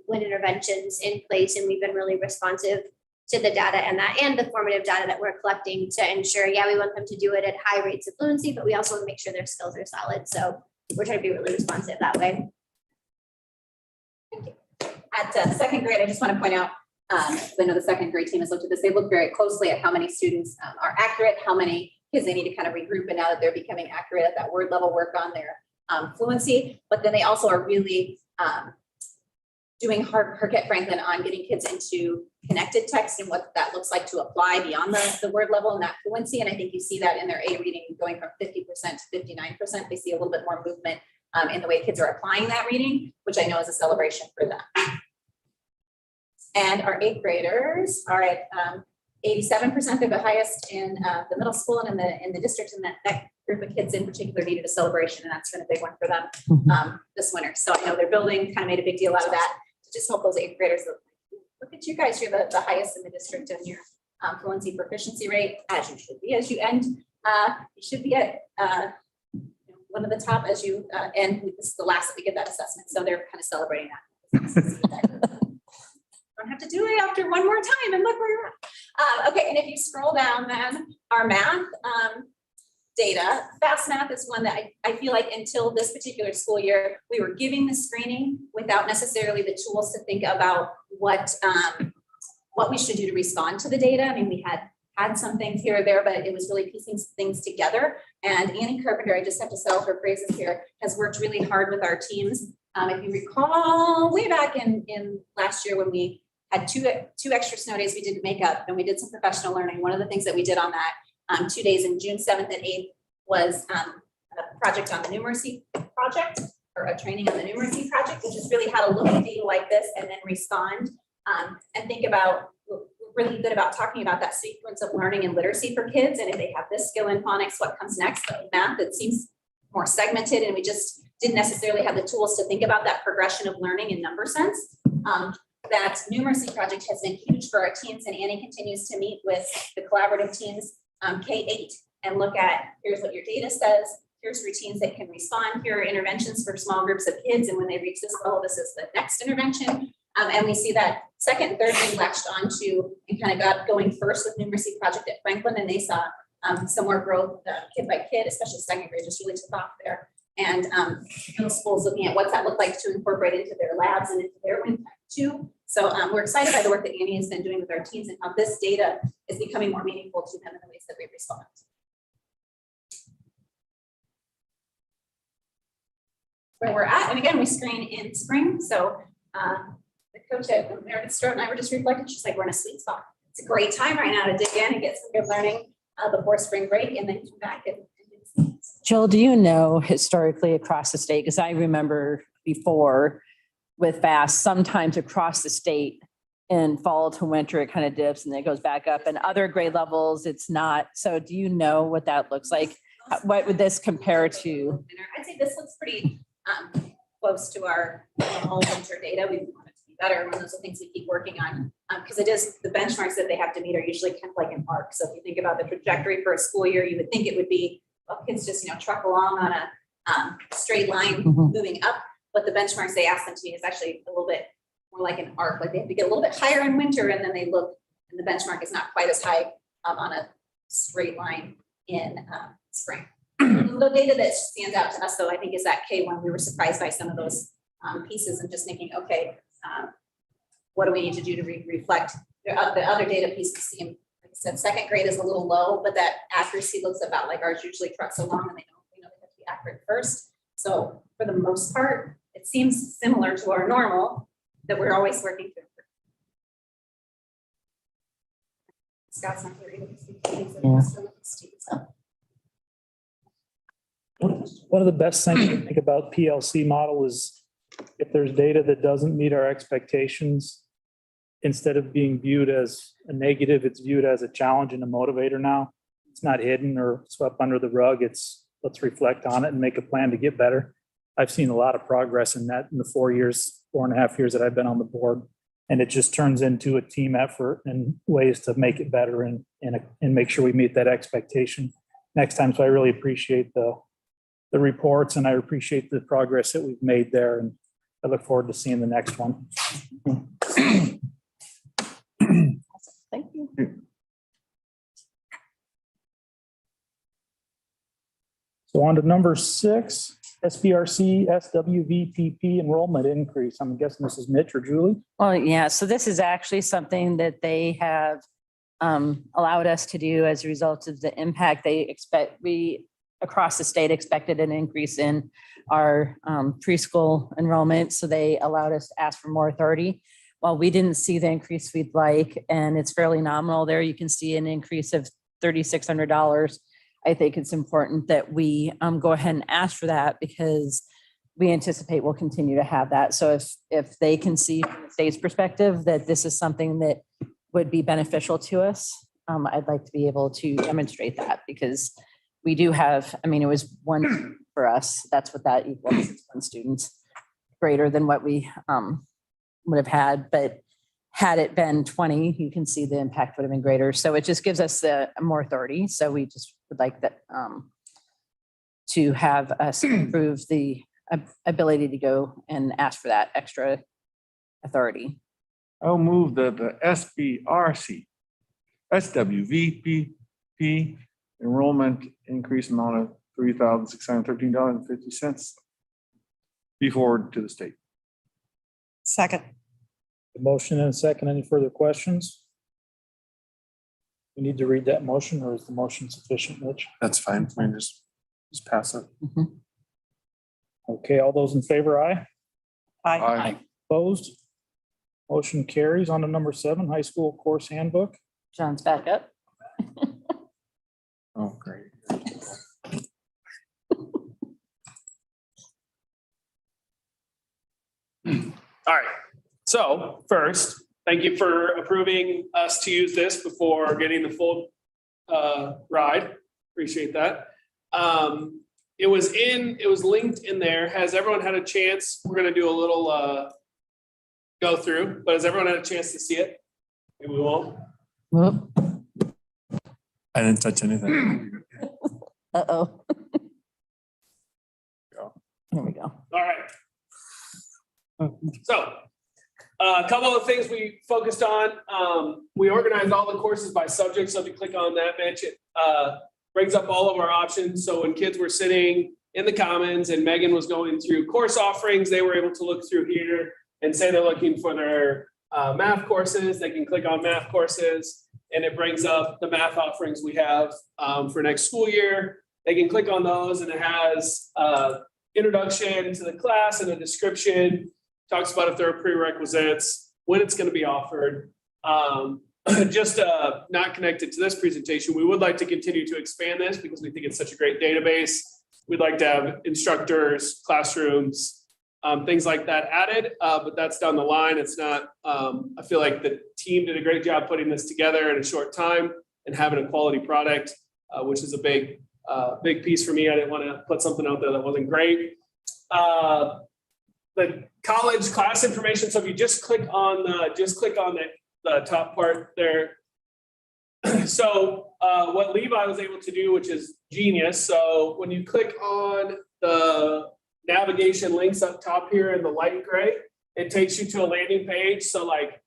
WIN interventions in place, and we've been really responsive to the data and the formative data that we're collecting to ensure, we want them to do it at high rates of fluency, but we also want to make sure their skills are solid. So we're trying to be really responsive that way. At second grade, I just want to point out, I know the second grade team has looked at this. They look very closely at how many students are accurate, how many kids they need to kind of regroup, and now that they're becoming accurate at that word level, work on their fluency. But then they also are really doing hard at Franklin on getting kids into connected text and what that looks like to apply beyond the word level and that fluency. And I think you see that in their A reading going from 50% to 59%. They see a little bit more movement in the way kids are applying that reading, which I know is a celebration for them. And our 8th graders are at 87%. They're the highest in the middle school and in the district, and that group of kids in particular needed a celebration, and that's been a big one for them this winter. So I know they're building, kind of made a big deal out of that to just help those 8th graders look look at you guys, you're the highest in the district in your fluency proficiency rate, as you should be, as you end. You should be at one of the top as you end. This is the last that we get that assessment, so they're kind of celebrating that. Don't have to do it after one more time, and look where you're at. Okay, and if you scroll down, then our math data, fast math is one that I feel like until this particular school year, we were giving the screening without necessarily the tools to think about what we should do to respond to the data. I mean, we had some things here or there, but it was really piecing things together. And Annie Carpenter, I just have to sell her praises here, has worked really hard with our teams. If you recall, way back in last year when we had two extra snow days we didn't make up, and we did some professional learning. One of the things that we did on that 2 days in June 7th and 8th was a project on the numeracy project, or a training on the numeracy project, which is really how to look at data like this and then respond and think about, we're really good about talking about that sequence of learning and literacy for kids. And if they have this skill in phonics, what comes next? But math, it seems more segmented, and we just didn't necessarily have the tools to think about that progression of learning in number sense. That numeracy project has been huge for our teams, and Annie continues to meet with the collaborative teams K-8 and look at, here's what your data says, here's routines that can respond, here are interventions for small groups of kids, and when they reach this level, this is the next intervention. And we see that second and third grade latched onto and kind of got going first with numeracy project at Franklin, and they saw some more growth kid by kid, especially second grade, just really took off there. And middle schools looking at what's that look like to incorporate into their labs and into their impact too. So we're excited by the work that Annie has been doing with our teams and how this data is becoming more meaningful to them in the ways that we respond. Where we're at, and again, we screen in spring. So the coach at Meredith Strode and I were just reflecting, she's like, we're in a sweet spot. It's a great time right now to dig in and get some good learning before spring break, and then come back and do the Jill, do you know historically across the state, because I remember before with FAST, sometimes across the state in fall to winter, it kind of dips and then it goes back up, and other grade levels, it's not. So do you know what that looks like? What would this compare to? I'd say this looks pretty close to our normal winter data. We want it to be better. One of those things we keep working on, because it is the benchmarks that they have to meet are usually kind of like an arc. So if you think about the trajectory for a school year, you would think it would be, well, kids just truck along on a straight line moving up. But the benchmarks they ask them to meet is actually a little bit more like an arc. Like they have to get a little bit higher in winter, and then they look, and the benchmark is not quite as high on a straight line in spring. The data that stands out to us, though, I think is that K1. We were surprised by some of those pieces and just thinking, okay, what do we need to do to reflect? The other data pieces seem, like I said, second grade is a little low, but that accuracy looks about like ours usually trucks along, and they know they have to be accurate first. So for the most part, it seems similar to our normal that we're always working through. Scott's not here either. One of the best things to think about PLC model is if there's data that doesn't meet our expectations, instead of being viewed as a negative, it's viewed as a challenge and a motivator now. It's not hidden or swept under the rug. It's let's reflect on it and make a plan to get better. I've seen a lot of progress in that in the 4.5 years that I've been on the board. And it just turns into a team effort and ways to make it better and make sure we meet that expectation next time. So I really appreciate the reports, and I appreciate the progress that we've made there. And I look forward to seeing the next one. Thank you. So on to number 6, Sbrc Swvtp enrollment increase. I'm guessing this is Mitch or Julie. Well, yeah, so this is actually something that they have allowed us to do as a result of the impact they expect. We across the state expected an increase in our preschool enrollment, so they allowed us to ask for more authority. While we didn't see the increase we'd like, and it's fairly nominal there, you can see an increase of $3,600. I think it's important that we go ahead and ask for that, because we anticipate we'll continue to have that. So if they can see from the state's perspective that this is something that would be beneficial to us, I'd like to be able to demonstrate that, because we do have, I mean, it was 1 for us. That's what that equals, 1 student greater than what we would have had. But had it been 20, you can see the impact would have been greater. So it just gives us the more authority. So we just would like that to have us improve the ability to go and ask for that extra authority. I'll move that the Sbrc, Swvtp enrollment increase amount of $3,613.50 be forwarded to the state. Second. The motion and a second. Any further questions? We need to read that motion, or is the motion sufficient, Mitch? That's fine. I mean, just pass it. Okay, all those in favor, aye. Aye. Opposed? Motion carries. On to number 7, high school course handbook. John's back up. Oh, great. All right, so first, thank you for approving us to use this before getting the full ride. Appreciate that. It was linked in there. Has everyone had a chance? We're gonna do a little go through, but has everyone had a chance to see it? Maybe we won't. Whoop. I didn't touch anything. Uh-oh. Go. There we go. All right. So a couple of things we focused on. We organized all the courses by subject. So if you click on that, Mitch, it brings up all of our options. So when kids were sitting in the Commons and Megan was going through course offerings, they were able to look through here and say they're looking for their math courses. They can click on math courses and it brings up the math offerings we have for next school year. They can click on those and it has introduction to the class and a description. Talks about if there are prerequisites, when it's going to be offered. Just not connected to this presentation, we would like to continue to expand this because we think it's such a great database. We'd like to have instructors, classrooms, things like that added, but that's down the line. It's not, I feel like the team did a great job putting this together in a short time and having a quality product, which is a big piece for me. I didn't want to put something out there that wasn't great. The college class information. So if you just click on the top part there. So what Levi was able to do, which is genius. So when you click on the navigation links up top here in the light gray, it takes you to a landing page. So like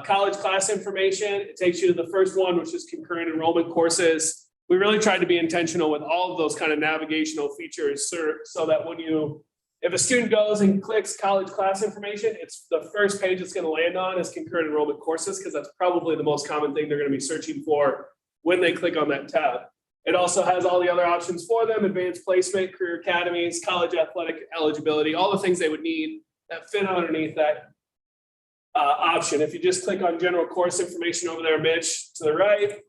college class information, it takes you to the first one, which is concurrent enrollment courses. We really tried to be intentional with all of those kind of navigational features so that if a student goes and clicks college class information, it's the first page it's going to land on is concurrent enrollment courses, because that's probably the most common thing they're going to be searching for when they click on that tab. It also has all the other options for them: advanced placement, career academies, college athletic eligibility, all the things they would need that fit underneath that option. If you just click on general course information over there, Mitch, to the right,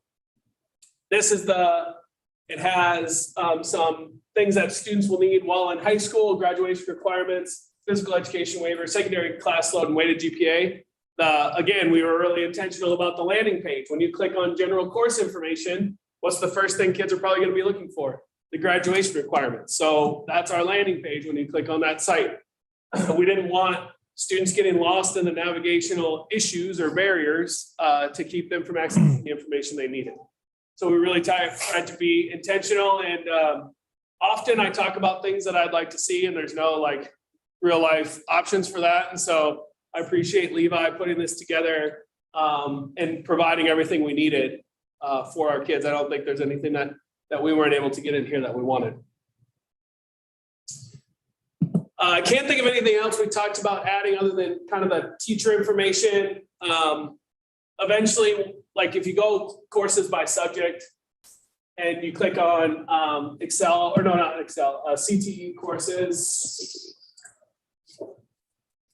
it has some things that students will need while in high school: graduation requirements, physical education waiver, secondary class load, and weighted GPA. Again, we were really intentional about the landing page. When you click on general course information, what's the first thing kids are probably going to be looking for? The graduation requirements. So that's our landing page when you click on that site. We didn't want students getting lost in the navigational issues or barriers to keep them from accessing the information they needed. So we really tried to be intentional, and often I talk about things that I'd like to see, and there's no like real life options for that. And so I appreciate Levi putting this together and providing everything we needed for our kids. I don't think there's anything that we weren't able to get in here that we wanted. I can't think of anything else we talked about adding other than kind of the teacher information. Eventually, like if you go courses by subject and you click on Excel, or no, not Excel, CTE courses,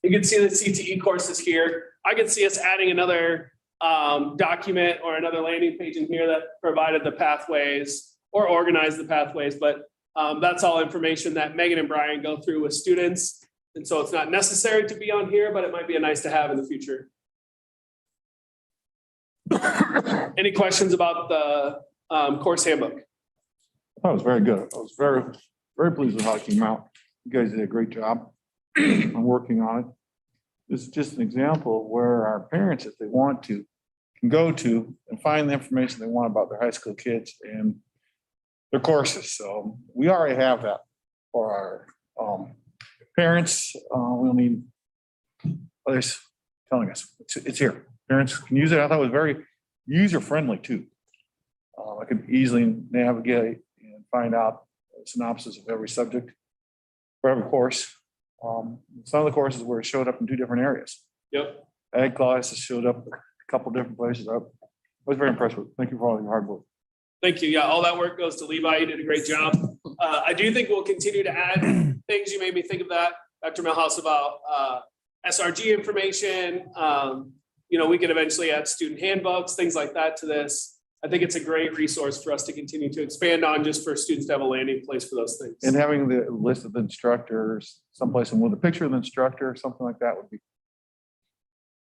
you can see the CTE courses here. I could see us adding another document or another landing page in here that provided the pathways or organized the pathways, but that's all information that Megan and Brian go through with students. And so it's not necessary to be on here, but it might be a nice to have in the future. Any questions about the course handbook? That was very good. I was very, very pleased with how it came out. You guys did a great job on working on it. this is just an example of where our parents, if they want to, can go to and find the information they want about their high school kids and their courses. So we already have that for our parents. We'll need others telling us it's here. Parents can use it. I thought it was very user-friendly too. I could easily navigate and find out a synopsis of every subject for every course. Some of the courses where it showed up in 2 different areas. Yep. Ag classes showed up a couple different places. I was very impressed with it. Thank you for all your hard work. Thank you. Yeah, all that work goes to Levi. You did a great job. I do think we'll continue to add things. You made me think of that, Dr. Milhouse, about SRG information. We could eventually add student handbooks, things like that to this. I think it's a great resource for us to continue to expand on, just for students to have a landing place for those things. And having the list of the instructors, someplace with a picture of the instructor, something like that would be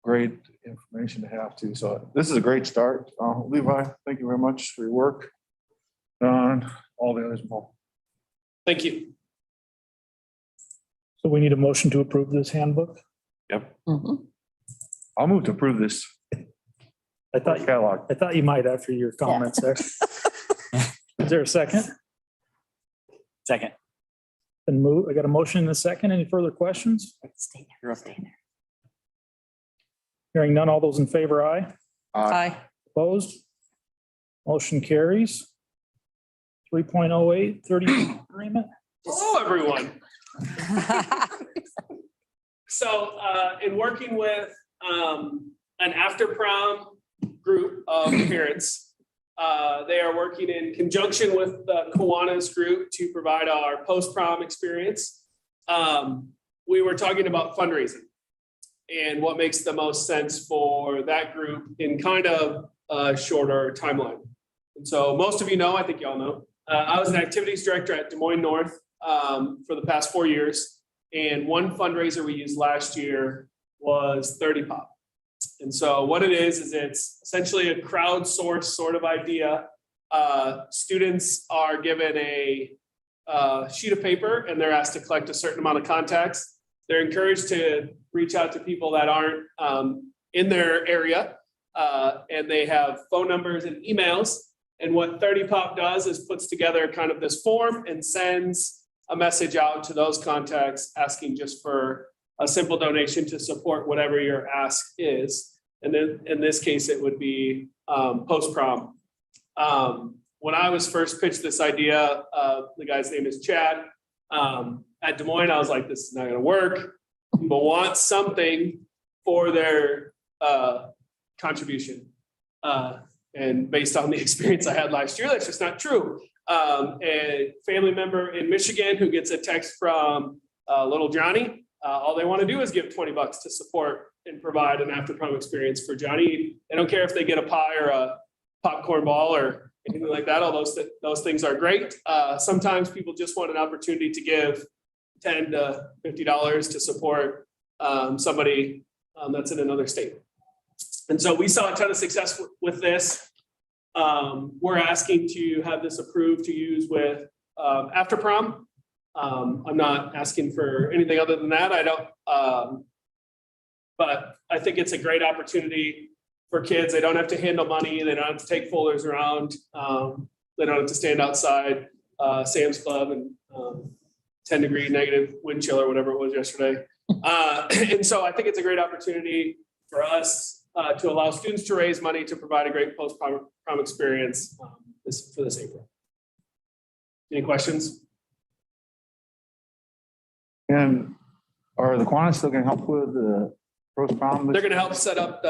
great information to have too. So this is a great start. Levi, thank you very much for your work. Don, all the others involved. Thank you. So we need a motion to approve this handbook. I'll move to approve this I catalog. thought you might after your comments there. Is there a second? Second. Then move. I got a motion and a second. Any further questions? Stay there, stay there. Hearing none. All those in favor, aye. Aye. Opposed? Motion carries. 3.08 30 agreement. Hello, everyone. So in working with an after prom group of parents, they are working in conjunction with the Kiwanis group to provide our post-prom experience. We were talking about fundraising and what makes the most sense for that group in kind of a shorter timeline. And so most of you know, I think y'all know, I was an activities director at Des Moines North for the past 4 years. And one fundraiser we used last year was 30 Pop. And so what it is it's essentially a crowdsourced sort of idea. Students are given a sheet of paper and they're asked to collect a certain amount of contacts. They're encouraged to reach out to people that aren't in their area. And they have phone numbers and emails. And what 30 Pop does is puts together kind of this form and sends a message out to those contacts asking just for a simple donation to support whatever your ask is. And then in this case, it would be post-prom. When I was first pitched this idea, the guy's name is Chad. At Des Moines, I was like, this is not gonna work. People want something for their contribution. And based on the experience I had last year, that's just not true. A family member in Michigan who gets a text from little Johnny, all they want to do is give $20 to support and provide an after prom experience for Johnny. They don't care if they get a pie or a popcorn ball or anything like that. All those things are great. Sometimes people just want an opportunity to give $10 to $50 to support somebody that's in another state. And so we saw a ton of success with this. We're asking to have this approved to use with after prom. I'm not asking for anything other than that. I don't, but I think it's a great opportunity for kids. They don't have to handle money. They don't have to take folders around. They don't have to stand outside Sam's Club and 10-degree negative wind chill or whatever it was yesterday. And so I think it's a great opportunity for us to allow students to raise money to provide a great post-prom experience for this April. Any questions? And are the Kiwanis still going to help with the post-prom? They're going to help set up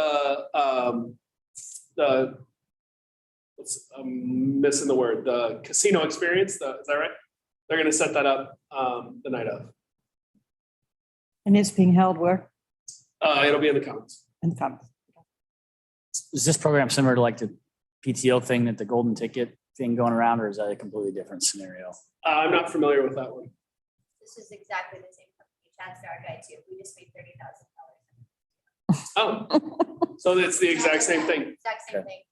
I'm missing the word, the casino experience. Is that right? They're going to set that up the night of. And it's being held where? It'll be in the comments. In the comments. Is this program similar to like the PTO thing, that the golden ticket thing going around, or is that a completely different scenario? I'm not familiar with that one. This is exactly the same company. Chad's our guy too. We just made $30,000. Oh, so it's the exact same thing. Exact same thing.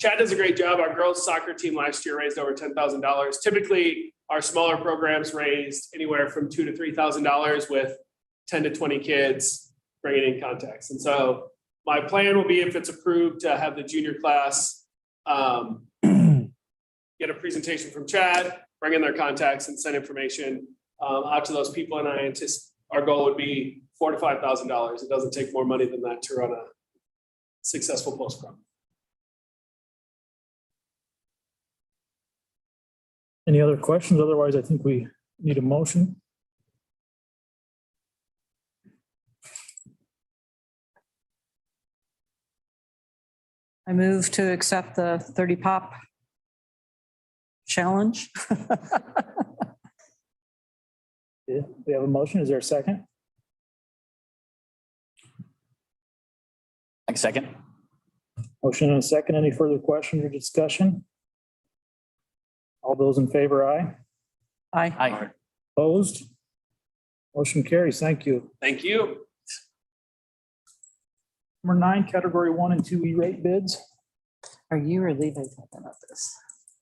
Chad does a great job. Our girls soccer team last year raised over $10,000. Typically, our smaller programs raised anywhere from $2,000 to $3,000 with 10 to 20 kids bringing in contacts. And so my plan will be, if it's approved, to have the junior class get a presentation from Chad, bring in their contacts and send information out to those people. And I anticipate our goal would be $4,000 to $5,000. It doesn't take more money than that to run a successful post-prom. Any other questions? Otherwise, I think we need a motion. I move to accept the 30 pop challenge. Yeah, we have a motion. Is there a second? Like second. Motion and a second. Any further questions or discussion? All those in favor, aye. Aye. Aye. Opposed? Motion carries. Thank you. Thank you. Number 9, category 1 and 2 E-rate bids. Are you or Levi talking about this?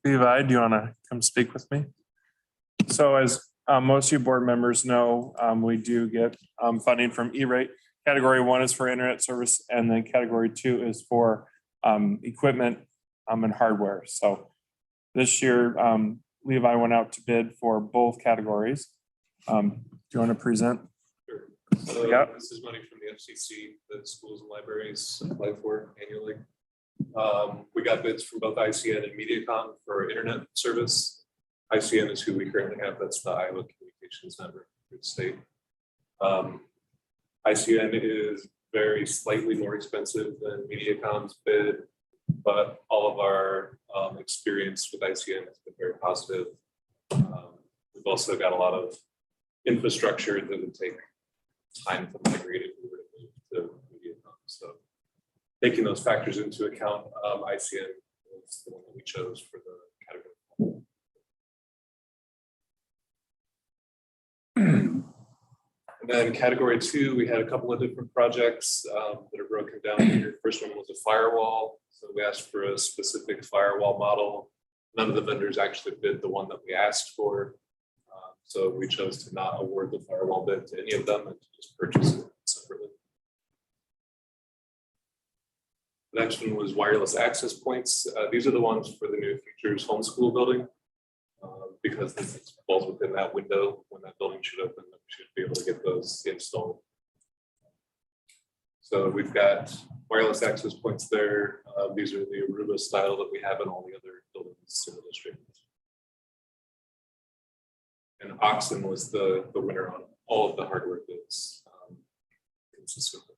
Levi, do you want to come speak with me? So as most of you board members know, we do get funding from E-rate. Category 1 is for internet service, and then category 2 is for equipment and hardware. So this year, Levi went out to bid for both categories. Do you want to present? Sure. So Yeah. this is money from the FCC that schools and libraries apply for annually. We got bids from both ICN and MediaCom for internet service. ICN is who we currently have. That's the Iowa Communications Network for the state. ICN is very slightly more expensive than MediaCom's bid, but all of our experience with ICN has been very positive. We've also got a lot of infrastructure that would take time to migrate if we were to move to MediaCom. So taking those factors into account, ICN was the one that we chose for the category. And then category 2, we had a couple of different projects that are broken down here. First one was a firewall. So we asked for a specific firewall model. None of the vendors actually bid the one that we asked for. So we chose to not award the firewall bid to any of them and to just purchase it separately. The next one was wireless access points. These are the ones for the new Futures Homeschool building. Because this falls within that window when that building should open, we should be able to get those installed. So we've got wireless access points there. These are the Aruba style that we have in all the other buildings in the district. And Oxen was the winner on all of the hardware bids consistently.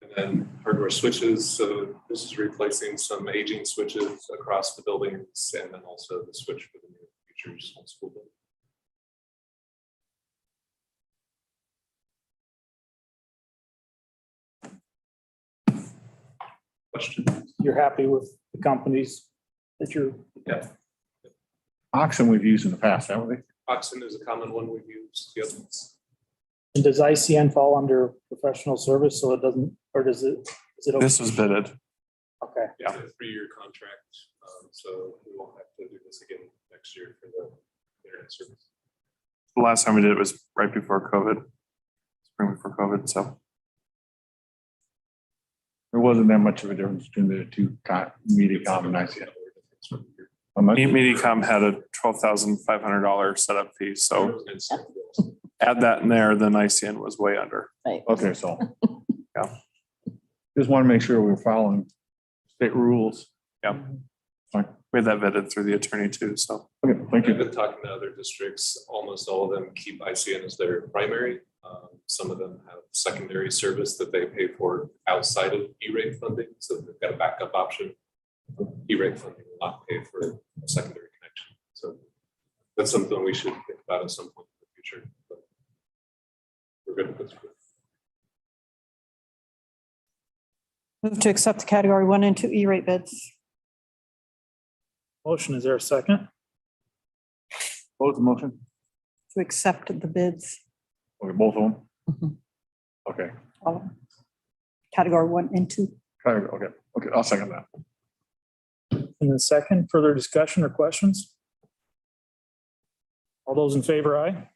And then hardware switches. So this is replacing some aging switches across the buildings, and then also the switch for the new Futures Homeschool building. Question? You're happy with the companies that you're, Yeah. Oxen we've used in the past, haven't we? Oxen is a common one we've used. Yep. and does ICN fall under professional service? So it doesn't, or does it, is it? This was bidded. Okay. It's a 3-year contract, so we won't have to do this again next year for the internet service. The last time we did it was right before COVID, spring before COVID, so. There wasn't that much of a difference between the two MediaCom and ICN. How much? MediaCom had a $12,500 setup fee, so add that in there, then ICN was way under. Okay, so. Yeah. Just want to make sure we're following state rules. Yeah. Fine. We had that vetted through the attorney too, so. Okay, thank I've you. been talking to other districts, almost all of them keep ICN as their primary. Some of them have secondary service that they pay for outside of E-rate funding, so they've got a backup option. E-rate funding will not pay for a secondary connection, so that's something we should think about at some point in the future. But we're good with this. Move to accept category 1 and 2 E-rate bids. Motion, is there a second? Both the motion? To accept the bids. Okay, both of them? Mhm. Okay, All of them. Category 1 and 2. okay, I'll second that. And then second, further discussion or questions? All those in favor, aye.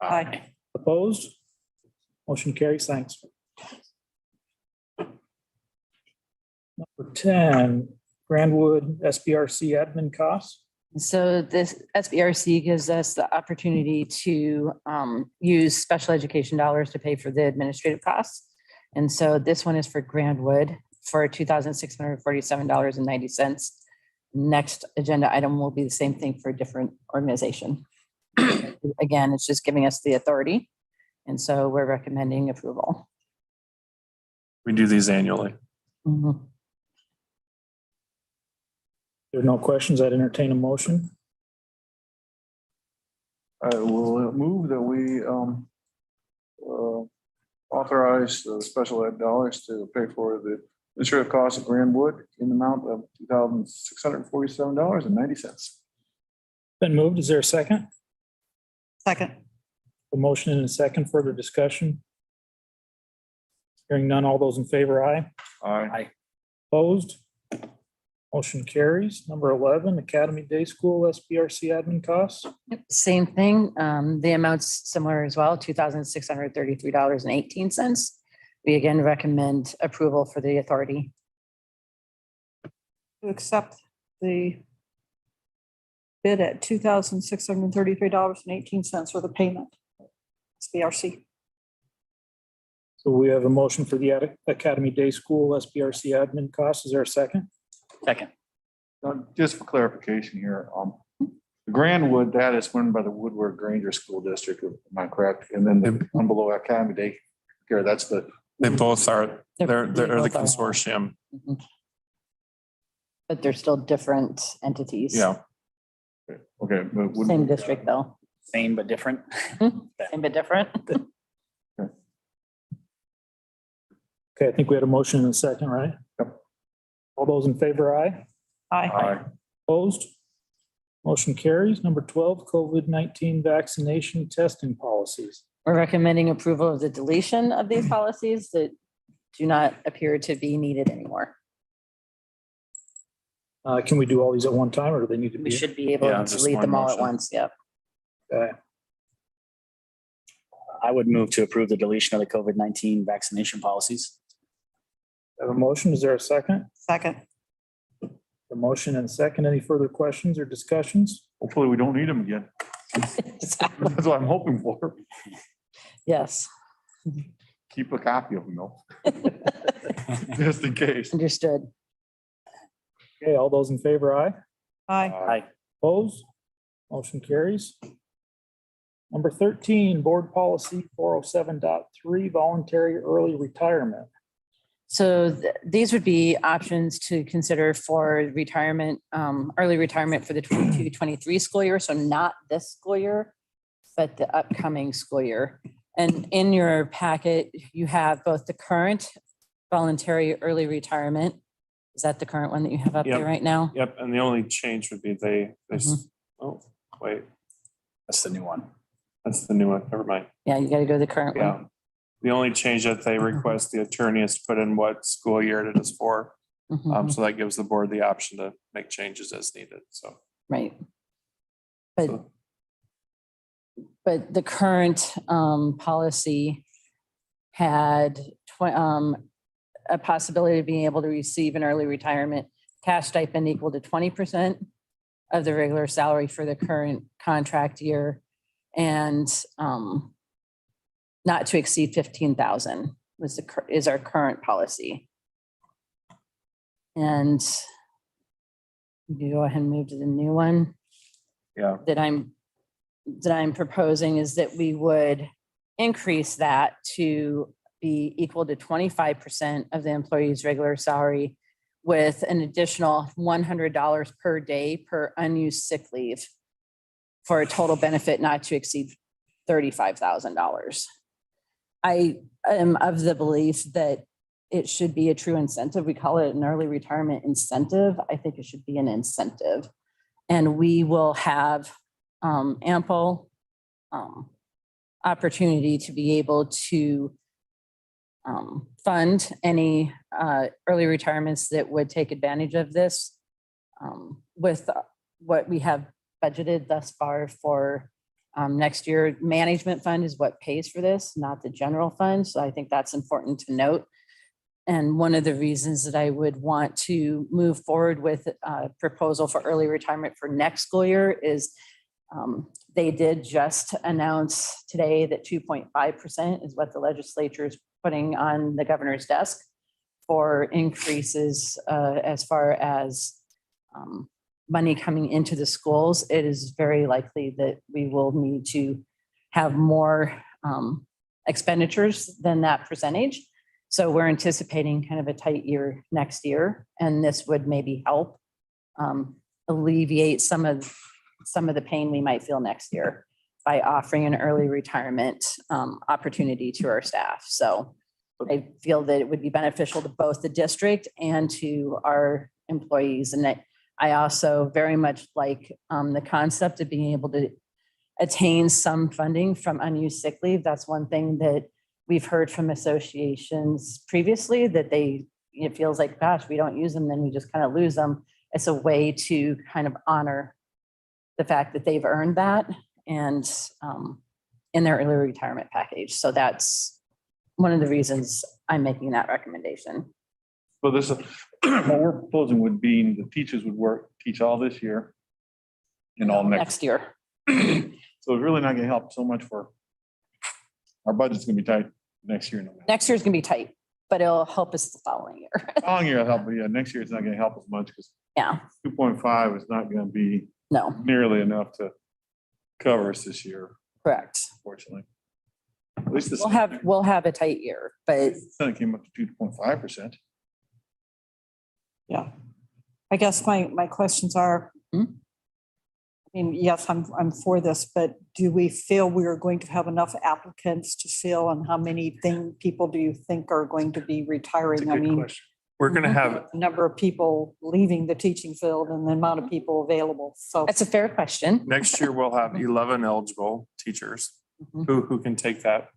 Aye. Opposed? Motion carries. Thanks. Number 10, Grandwood SBRC admin costs. So this SBRC gives us the opportunity to use special education dollars to pay for the administrative costs. And so this one is for Grandwood for $2,647.90. Next agenda item will be the same thing for a different organization. Again, it's just giving us the authority. And so we're recommending approval. We do these annually. Mhm. There are no questions. I'd entertain a motion. I will move that we authorize the special ed dollars to pay for the administrative costs of Grandwood in the amount of $2,647.90. Been moved. Is there a second? Second. A motion and a second. Further discussion? Hearing none. All those in favor, aye. Aye. Opposed? Motion carries. Number 11, Academy Day School SBRC admin costs. Yep, same thing. The amount's similar as well, $2,633.18. We again recommend approval for the authority. To accept the bid at $2,633.18 for the payment. SBRC. So we have a motion for the Academy Day School SBRC admin costs. Is there a second? Second. Just for clarification here, the Grandwood, that is run by the Woodward Granger School District, am I correct? And then the one below Academy Day Care, that's the, They both are, they're the both are. consortium. Mhm. But they're still different entities. Yeah. okay. but Woodward- Same district though. Same but different. Same but different. Okay, I think we had a motion and a second, right? Yep. All those in favor, aye. Aye. Opposed? Motion carries. Number 12, COVID-19 vaccination testing policies. We're recommending approval of the deletion of these policies that do not appear to be needed anymore. Can we do all these at one time or do they need to We be? should be able Yeah, to just delete one them all at motion. once. Yep. Okay. I would move to approve the deletion of the COVID-19 vaccination policies. Have a motion. Is there a second? Second. A motion and a second. Any further questions or discussions? Hopefully we don't need them again. That's what I'm hoping for. Yes. Keep a copy of them though, just in case. Understood. Okay, all those in favor, aye. Aye. Aye. Opposed? Motion carries. Number 13, Board Policy 407.3, voluntary early retirement. So these would be options to consider for retirement, early retirement for the 22-23 school year. So not this school year, but the upcoming school year. And in your packet, you have both the current voluntary early retirement. Is that the current one that you have up Yep. there right now? Yep, and the only change would be oh, wait, That's the new one. that's the new one. Never mind. Yeah, you got to go to the current Yeah. one. The only change that they request the attorney is to put in what school year it is for. Mhm. So that gives the board the option to make changes as needed. So. Right. But so- But the current policy had a possibility of being able to receive an early retirement cash stipend equal to 20% of the regular salary for the current contract year and not to exceed 15,000 is our current policy. And you go ahead and move to the new one Yeah, that I'm proposing is that we would increase that to be equal to 25% of the employee's regular salary with an additional $100 per day per unused sick leave for a total benefit not to exceed $35,000. I am of the belief that it should be a true incentive. We call it an early retirement incentive. I think it should be an incentive. And we will have ample opportunity to be able to fund any early retirements that would take advantage of this with what we have budgeted thus far for Next year, management fund is what pays for this, not the general fund. So I think that's important to note. And one of the reasons that I would want to move forward with a proposal for early retirement for next school year is they did just announce today that 2.5% is what the legislature is putting on the governor's desk for increases as far as money coming into the schools. It is very likely that we will need to have more expenditures than that percentage. So we're anticipating kind of a tight year next year, and this would maybe help alleviate some of the pain we might feel next year by offering an early retirement opportunity to our staff. So I feel that it would be beneficial to both the district and to our employees. And that I also very much like the concept of being able to attain some funding from unused sick leave. That's one thing that we've heard from associations previously, that it feels like, gosh, we don't use them, then we just kind of lose them. It's a way to kind of honor the fact that they've earned that and in their early retirement package. So that's one of the reasons I'm making that recommendation. So this, what we're proposing would be the teachers would teach all this year and all next. year. So it's really not gonna help so much for, our budget's gonna be tight next year. Next year's gonna be tight, but it'll help us the following year. Following year will help, but yeah, next year it's not gonna help as much because Yeah, 2.5 is not gonna be no, nearly enough to cover us this year, correct. unfortunately. At least the We'll have a tight year, but Senate came up to 2.5%. Yeah. I guess my questions are, I mean, yes, I'm for this, but do we feel we are going to have enough applicants to fill, and how many people do you think are going to be retiring? I mean, We're going to have, number of people leaving the teaching field and the amount of people available. So that's a fair question. next year, we'll have 11 eligible teachers Mhm. who can take that.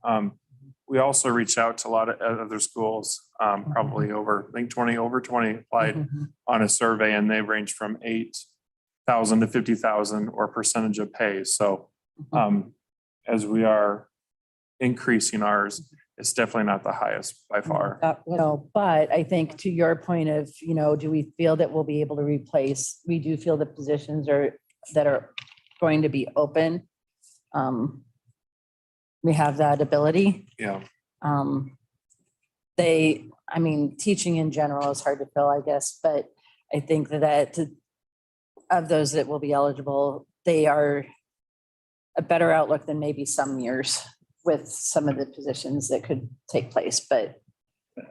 We also reached out to a lot of other schools, probably over 20 applied Mhm. on a survey, and they range from 8,000 to 50,000 or percentage of pay. So as we are increasing ours, it's definitely not the highest by far. No, but I think to your point of, do we feel that we'll be able to replace, we do feel the positions that are going to be open. We have that ability. Yeah. Teaching in general is hard to fill, I guess, but I think that of those that will be eligible, they are a better outlook than maybe some years with some of the positions that could take place, but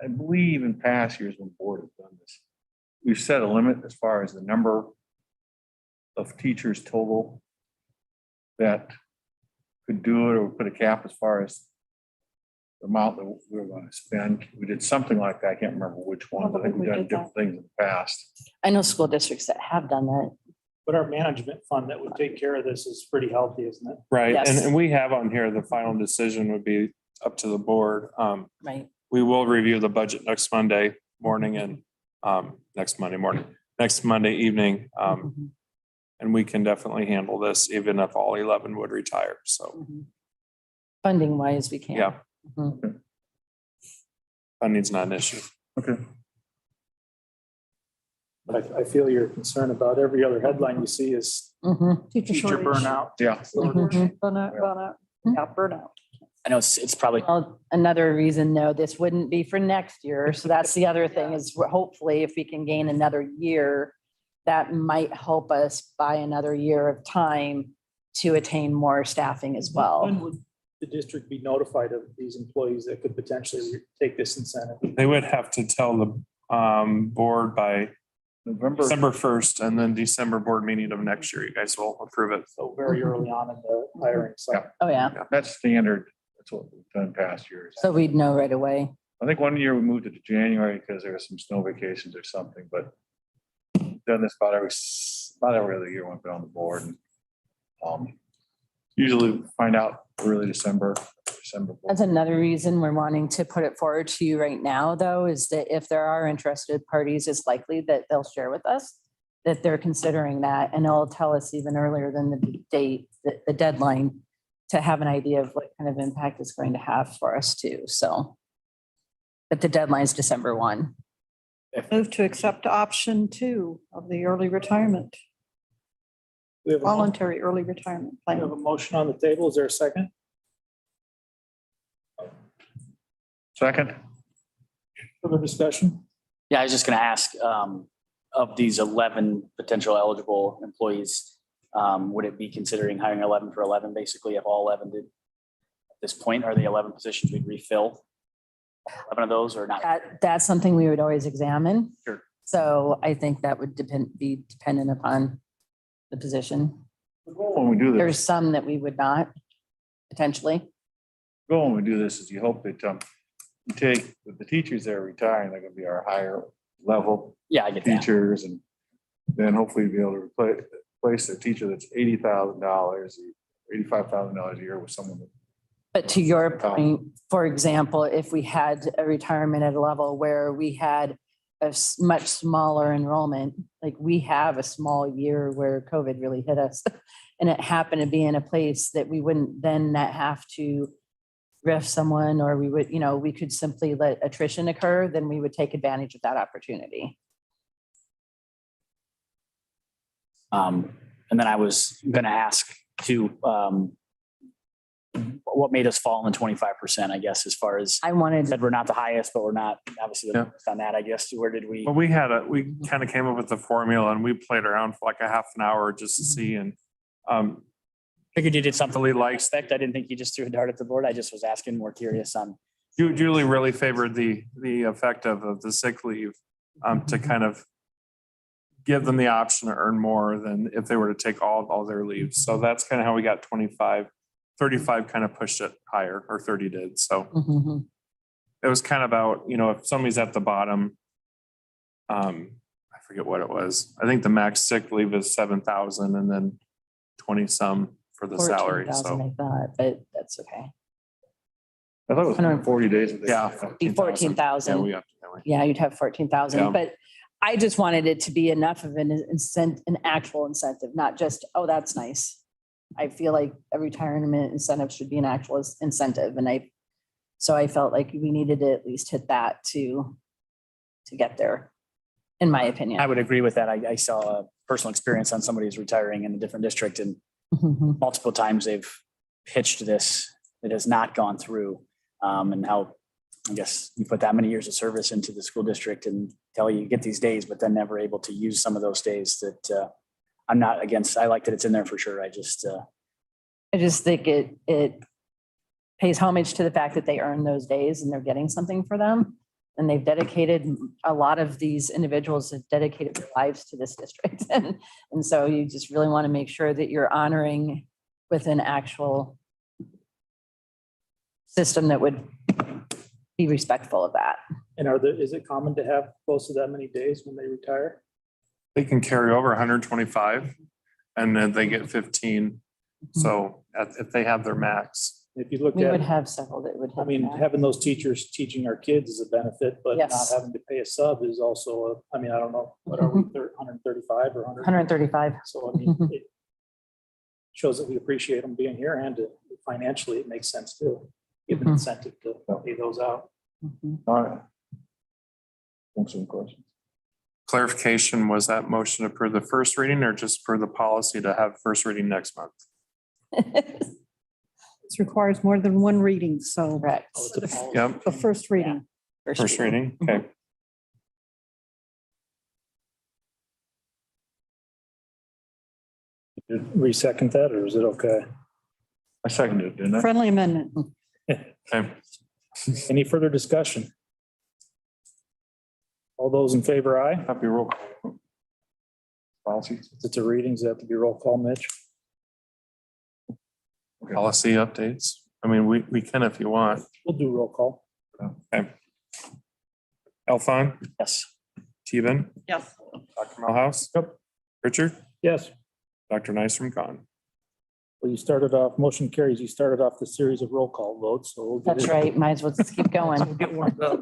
I believe in past years when the board has done this, we've set a limit as far as the number of teachers total that could do it, or put a cap as far as the amount that we were going to spend. We did something like that. I can't remember which one, but I think we've done different things in the past. I know school districts that have done that. But our management fund that would take care of this is pretty healthy, isn't it? Right. Yes. And we have on here, the final decision would be up to the board. Right. We will review the budget next Monday morning and next Monday evening. Mhm. And we can definitely handle this even if all 11 would retire. So, Mhm. Funding wise, we can. yeah, Mhm. funding's not an issue. Okay. But I feel your concern about every other headline you see is Mhm. teacher shortage. burnout. Yeah. Mhm. Burnout. Yeah, burnout. I know it's probably, Well, another reason, though, this wouldn't be for next year. So that's the other thing is hopefully if we can gain another year, that might help us buy another year of time to attain more staffing as well. When would the district be notified of these employees that could potentially take this incentive? They would have to tell the board by November. December 1st, and then December board meeting of next year, you guys will approve it. So very early on in the hiring cycle. Oh, yeah. That's standard. That's what we've done past years. So we'd know right away. I think one year we moved it to January because there were some snow vacations or something, but done this about every other year when I've been on the board. And, usually we find out early December. That's another reason we're wanting to put it forward to you right now, though, is that if there are interested parties, it's likely that they'll share with us that they're considering that, and it'll tell us even earlier than the date, the deadline, to have an idea of what kind of impact it's going to have for us too, so. But the deadline is December 1. Move to accept option 2 of the early retirement, We have a voluntary early retirement we have plan. a motion on the table. Is there a second? Second? Further discussion? Yeah, I was just gonna ask, of these 11 potential eligible employees, would it be considering hiring 11 for 11, basically, if all 11 did? At this point, are the 11 positions we'd refill? 11 of those or not? That's something we would always examine. Sure. So I think that would be dependent upon the position. The goal when we do There's this, some that we would not, potentially. the goal when we do this is you hope that, you take the teachers that are retiring, they're gonna be our higher level Yeah, I get that. teachers, and then hopefully be able to replace a teacher that's $80,000, $85,000 a year with someone that. But to your point, for example, if we had a retirement at a level where we had a much smaller enrollment, like we have a small year where COVID really hit us. And it happened to be in a place that we wouldn't then not have to riff someone, or we would, we could simply let attrition occur, then we would take advantage of that opportunity. And then I was gonna ask too, what made us fall in 25%, I guess, as far as, I wanted, said we're not the highest, but we're not obviously the Yeah. lowest on that, I guess. Where did we? Well, we kind of came up with the formula and we played around for like a half an hour just to see and Figured you did something Really we liked- expect. I didn't think you just threw a dart at the board. I just was asking, more curious on. Julie really favored the effect of the sick leave to kind of give them the option to earn more than if they were to take all their leaves. So that's kind of how we got 25. 35 kind of pushed it higher, or 30 did. So Mhm. it was kind of about, if somebody's at the bottom, I forget what it was. I think the max sick leave is 7,000 and then 20 some for the salary. 14,000, So I thought, but that's okay. I thought it was 140 days. yeah. Be 14,000. 14,000. Yeah, we have to that way. Yeah, you'd have 14,000, Yeah. but I just wanted it to be enough of an actual incentive, not just, oh, that's nice. I feel like a retirement incentive should be an actual incentive, and so I felt like we needed to at least hit that to get there, in my opinion. I would agree with that. I saw a personal experience on somebody who's retiring in a different district, and Mhm. multiple times they've pitched this. It has not gone through. And how, I guess, you put that many years of service into the school district and tell you get these days, but then never able to use some of those days that I'm not against. I like that it's in there for sure. I just think it pays homage to the fact that they earn those days and they're getting something for them. And they've dedicated, a lot of these individuals have dedicated their lives to this district. And so you just really want to make sure that you're honoring with an actual system that would be respectful of that. And is it common to have close to that many days when they retire? They can carry over 125 and then they get 15. So if they have their max. If you look We would at, have several that would. I hit mean, that. having those teachers teaching our kids is a benefit, but not Yes. having to pay a sub is also I don't know, what are we, 135 or 100? 135. So I mean, it shows that we appreciate them being here, and financially, it makes sense too. Give an Mhm. incentive to pay those out. Mhm. All right. Thanks for the question. Clarification, was that motion to approve the first reading or just for the policy to have first reading next month? This requires more than one reading, so Correct. Oh, it's a policy. Yep, the first reading. first reading. Okay. Did we second that, or is it okay? I seconded it, didn't I? Friendly amendment. Okay. Any further discussion? All those in favor, aye? Happy roll. Call. Policy. It's a reading, does it have to be roll call, Mitch? Policy updates. I mean, we can if you want. We'll do roll call. Okay. Alphon, yes. Teven, Yes. Dr. Melhouse. Yep. Richard, Yes. Dr. Nystrom, gone. Well, you started off, motion carries, you started off the series of roll call votes, so. we'll get That's it- right. Might as well just keep We'll going. get warmed up.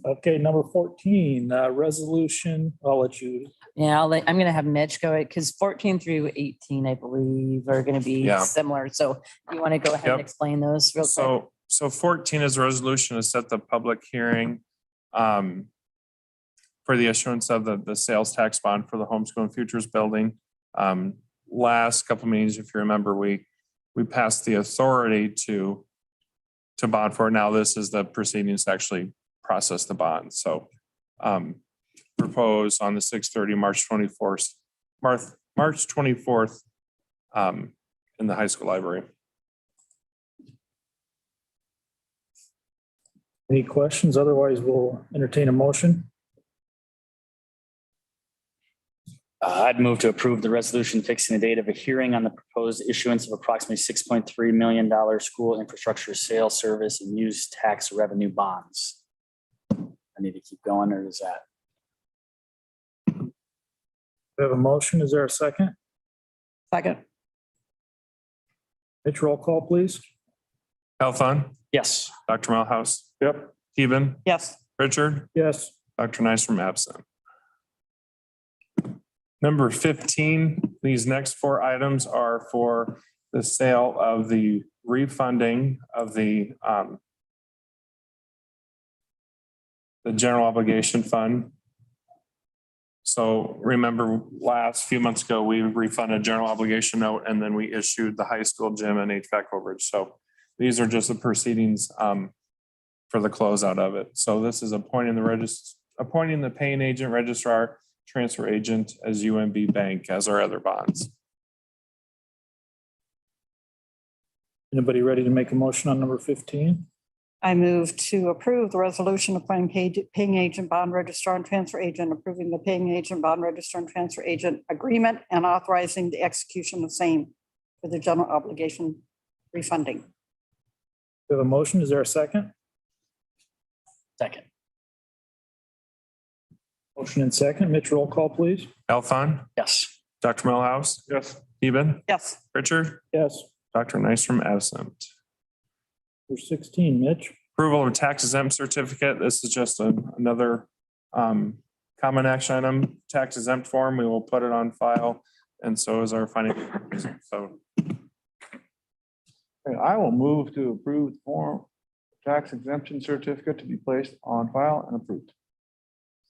Okay, number 14, resolution, I'll let you. Yeah, I'm going to have Mitch go it because 14 through 18, I believe, are going to be Yeah. similar. So you want to go ahead and Yep. explain those real quick? So 14 is a resolution to set the public hearing for the issuance of the sales tax bond for the Homeschool and Futures building. Last couple of meetings, if you remember, we passed the authority to bond for it. Now this is the proceedings to actually process the bond. So propose on the 6/30, March 24th, March 24th in the high school library. Any questions? Otherwise, we'll entertain a motion. I'd move to approve the resolution fixing the date of a hearing on the proposed issuance of approximately $6.3 million school infrastructure sales service and use tax revenue bonds. I need to keep going, or is that? We have a motion. Is there a second? Second. Mitch, roll call, please. Alphon, Yes. Dr. Melhouse, Yep. Keven, Yes. Richard, Yes. Dr. Nystrom absent. Number 15, these next four items are for the sale of the refunding of the general obligation fund. So remember last few months ago, we refunded general obligation note and then we issued the high school gym and HVAC overage. So these are just the proceedings for the closeout of it. So this is appointing the paying agent, registrar, transfer agent as UMB Bank as our other bonds. Anybody ready to make a motion on number 15? I move to approve the resolution appointing paying agent, bond registrar, and transfer agent, approving the paying agent, bond registrar, and transfer agent agreement, and authorizing the execution of same for the general obligation refunding. We have a motion. Is there a second? Second. Motion and second. Mitch, roll call, please. Alphon, Yes. Dr. Melhouse, Yes. Keven, Yes. Richard, Yes. Dr. Nystrom absent. Number 16, Mitch. Approval of tax exempt certificate. This is just another common action item, tax exempt form. We will put it on file. And so is our financial. So Okay, I will move to approve the form tax exemption certificate to be placed on file and approved.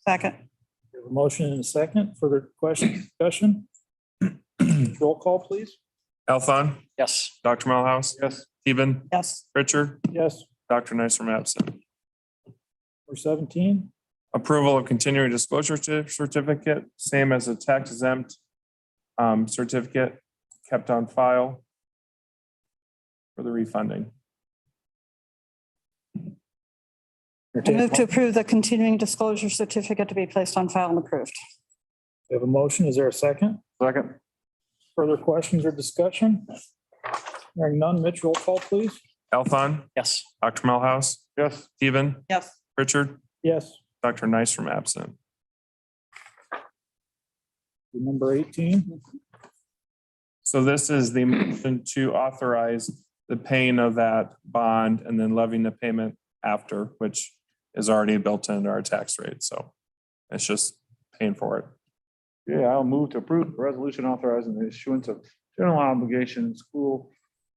Second. We have a motion and a second. Further questions, discussion? Roll call, please. Alphon, Yes. Dr. Melhouse, Yes. Keven, Yes. Richard, Yes. Dr. Nystrom absent. Number 17. Approval of continuing disclosure certificate, same as a tax exempt certificate kept on file for the refunding. I move to approve the continuing disclosure certificate to be placed on file and approved. We have a motion. Is there a second? Second. Further questions or discussion? Hearing none. Mitch, roll call, please. Alphon, Yes. Dr. Melhouse, Yes. Keven, Yes. Richard, Yes. Dr. Nystrom absent. Number 18. So this is the motion to authorize the paying of that bond and then levying the payment after, which is already built into our tax rate. So it's just paying for it. Yeah, I'll move to approve the resolution authorizing the issuance of general obligation school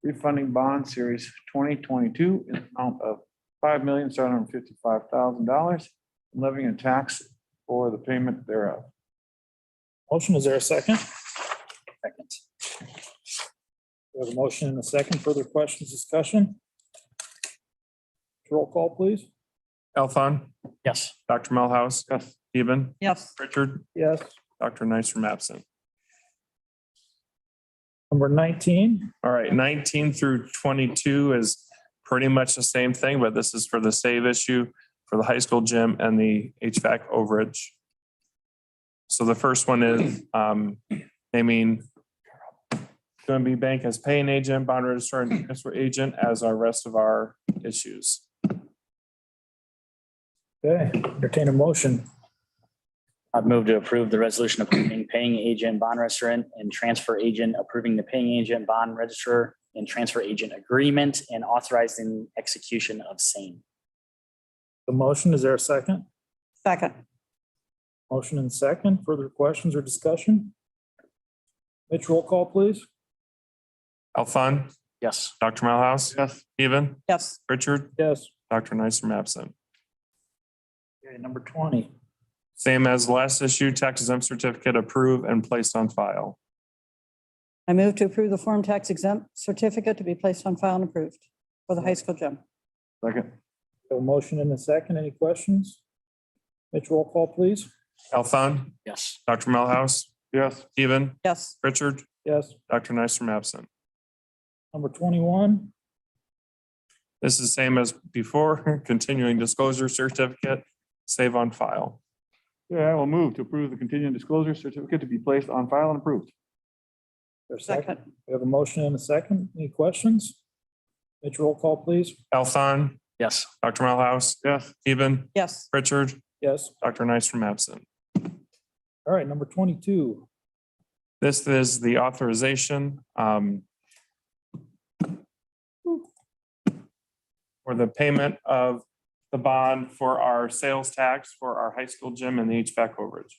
refunding bond series 2022 in the amount of $5,755,000, levying a tax for the payment thereof. Motion, is there a second? Second. We have a motion and a second. Further questions, discussion? Roll call, please. Alphon, Yes. Dr. Melhouse, Yes. Keven, Yes. Richard, Yes. Dr. Nystrom absent. Number 19. All right, 19 through 22 is pretty much the same thing, but this is for the save issue for the high school gym and the HVAC overage. So the first one is naming UMB Bank as paying agent, bond registrar, and transfer agent as our rest of our issues. Okay, entertain a motion. I'd move to approve the resolution approving paying agent, bond registrant, and transfer agent, approving the paying agent, bond registrar, and transfer agent agreement, and authorizing execution of same. The motion, is there a second? Second. Motion and second. Further questions or discussion? Mitch, roll call, please. Alfon, Yes. Dr. Malhouse. Yes. Stephen, Yes. Richard, Yes. Dr. Nysom absent. Okay, number 20. Same as last issue, tax exempt certificate approved and placed on file. I move to approve the form tax exempt certificate to be placed on file and approved for the high school gym. Second. We have a motion and a second. Any questions? Mitch, roll call, please. Alfon, Yes. Dr. Malhouse. Yes. Stephen, Yes. Richard, Yes. Dr. Nysom absent. Number 21. This is same as before, continuing disclosure certificate, save on file. Yeah, I will move to approve the continuing disclosure certificate to be placed on file and approved. There's a second. We have a motion and a second. Any questions? Mitch, roll call, please. Alfon, Yes. Dr. Malhouse. Yes. Stephen, Yes. Richard, Yes. Dr. Nysom absent. All right, number 22. This is the authorization for the payment of the bond for our sales tax for our high school gym and the HVAC overage.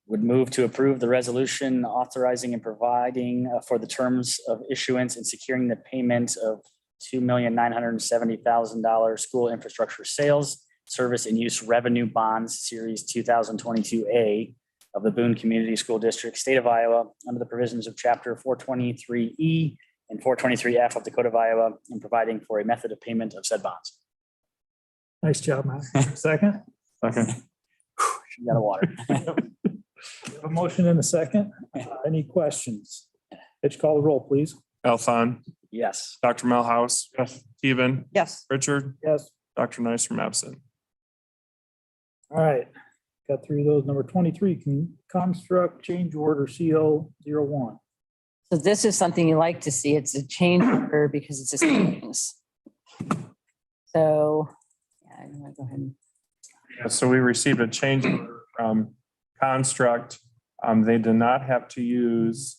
Would move to approve the resolution authorizing and providing for the terms of issuance and securing the payment of $2,970,000 school infrastructure sales, service and use revenue bonds, series 2022A of the Boone Community School District, State of Iowa, under the provisions of chapter 423E and 423F of the Code of Iowa, and providing for a method of payment of said bonds. Nice job, Matt. Second. Second. You got a water. We have a motion and a second. Any questions? Mitch, call the roll, please. Alfon, Yes. Dr. Malhouse. Yes. Stephen, Yes. Richard, Yes. Dr. Nysom absent. All right. Got through those. Number 23, construct change order CO 01. So this is something you like to see. It's a change order because it's a savings. So, yeah, I'm gonna go ahead and. So we received a change order from Construct. They did not have to use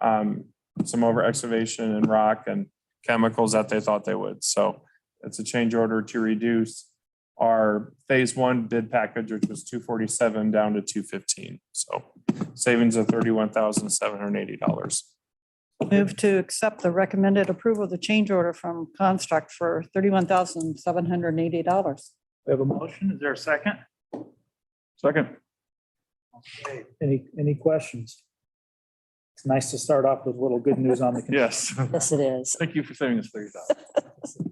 some over excavation and rock and chemicals that they thought they would. So it's a change order to reduce our phase one bid package, which was 247 down to 215. So savings of $31,780. Move to accept the recommended approval of the change order from Construct for $31,780. We have a motion. Is there a second? Second. Okay. Any questions? It's nice to start off with a little good news on the. Yes. Yes, it is. Thank you for saving us $30,000.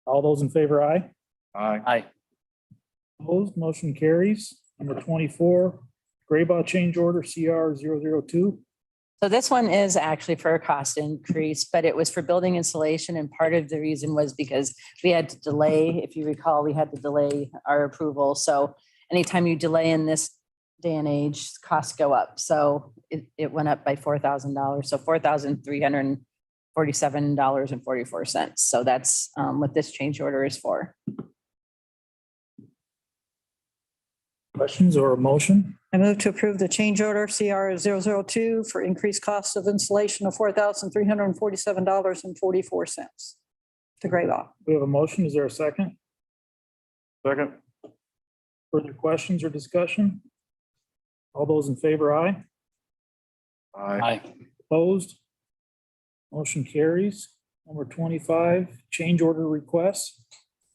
All those in favor, aye. Aye. Aye. Opposed, motion carries. Number 24, Graybaugh change order CR 002. So this one is actually for a cost increase, but it was for building insulation. And part of the reason was because we had to delay, if you recall, we had to delay our approval. So anytime you delay in this day and age, costs go up. So it went up by $4,000. So $4,347.44. So that's what this change order is for. Questions or a motion? I move to approve the change order CR 002 for increased cost of installation of $4,347.44 to Graybaugh. We have a motion. Is there a second? Second. Further questions or discussion? All those in favor, aye. Aye. Aye. Opposed? Motion carries. Number 25, change order requests.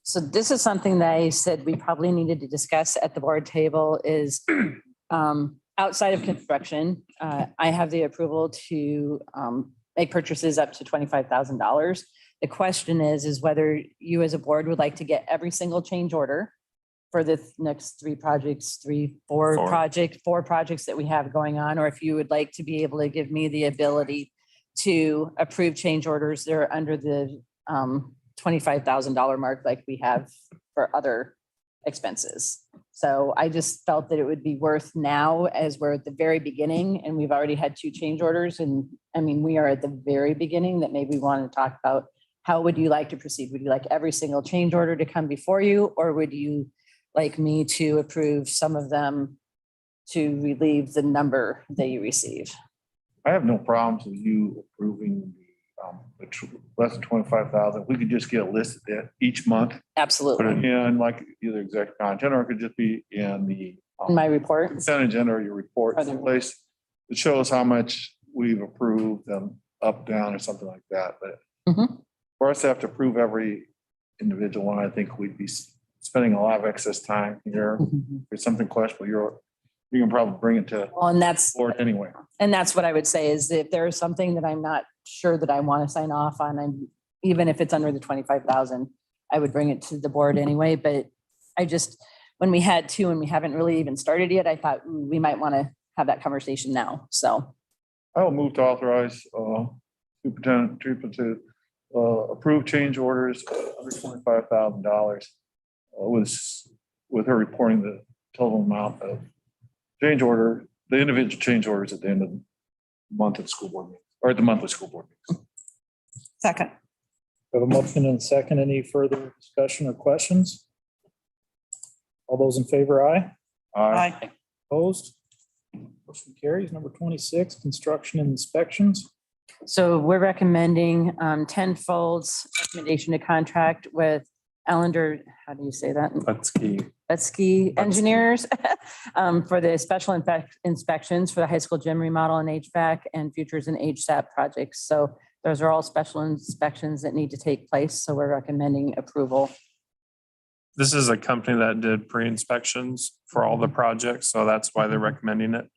So this is something that I said we probably needed to discuss at the board table is outside of construction. I have the approval to make purchases up to $25,000. The question is whether you as a board would like to get every single change order for the next four projects that we have going on, or if you would like to be able to give me the ability to approve change orders that are under the $25,000 mark like we have for other expenses. So I just felt that it would be worth now, as we're at the very beginning and we've already had 2 change orders. And I mean, we are at the very beginning, that maybe we want to talk about how would you like to proceed? Would you like every single change order to come before you? Or would you like me to approve some of them to relieve the number that you receive? I have no problems with you approving the less than 25,000, we could just get a list of that each month. Put Absolutely. it in like either executive content or it could just be in the In my report. consent agenda or your report Or the- someplace. It shows how much we've approved them up, down or something like that. But Mhm. for us to have to approve every individual one, I think we'd be spending a lot of excess time here. If it's something questionable, you can probably bring it to Well, and that's, the board anyway. and that's what I would say is if there is something that I'm not sure that I want to sign off on, and even if it's under the 25,000, I would bring it to the board anyway. But I just, when we had two and we haven't really even started yet, I thought we might want to have that conversation now. So I will move to authorize Superintendent Tripa to approve change orders under $25,000 with her reporting the total amount of change order, the individual change orders at the end of the month of school board meeting, or at the monthly school board meetings. Second. We have a motion and a second. Any further discussion or questions? All those in favor, aye. Aye. Opposed? Motion carries. Number 26, construction and inspections. So we're recommending tenfolds recommendation to contract with Allender, how do you say that? That's key. Ski engineers for the special inspections for the high school gym remodel and HVAC and futures and HSAP projects. So those are all special inspections that need to take place. So we're recommending approval. This is a company that did pre-inspections for all the projects, so that's why they're recommending it.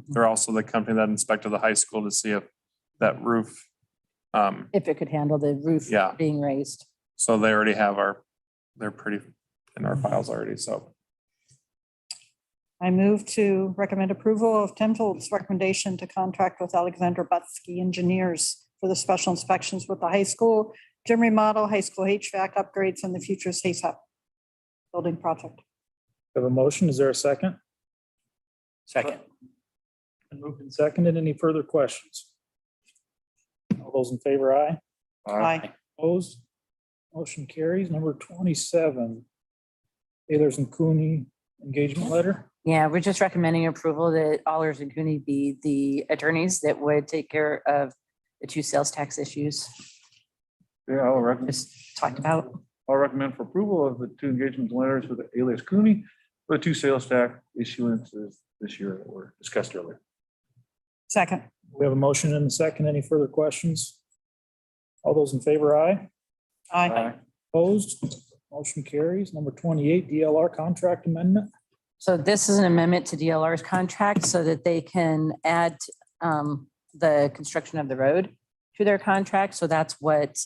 They're also the company that inspected the high school to see if that roof, If it could handle the roof Yeah. being raised. so they already have they're pretty in our files already, so. I move to recommend approval of Tenfold's recommendation to contract with Alexander Butsky Engineers for the special inspections with the high school gym remodel, high school HVAC upgrades, and the futures HSAP building project. We have a motion. Is there a second? Second. And moved and seconded. Any further questions? All those in favor, aye. Aye. Opposed? Motion carries. Number 27, Ayers and Cooney engagement letter. Yeah, we're just recommending approval that Allers and Cooney be the attorneys that would take care of the two sales tax issues Yeah, I'll recommend. just talked about. I'll recommend for approval of the two engagement letters with Alias Cooney for the two sales tax issuances this year that were discussed earlier. Second. We have a motion and a second. Any further questions? All those in favor, aye. Aye. Opposed? Motion carries. Number 28, DLR Contract Amendment. So this is an amendment to DLR's contract so that they can add the construction of the road to their contract. So that's what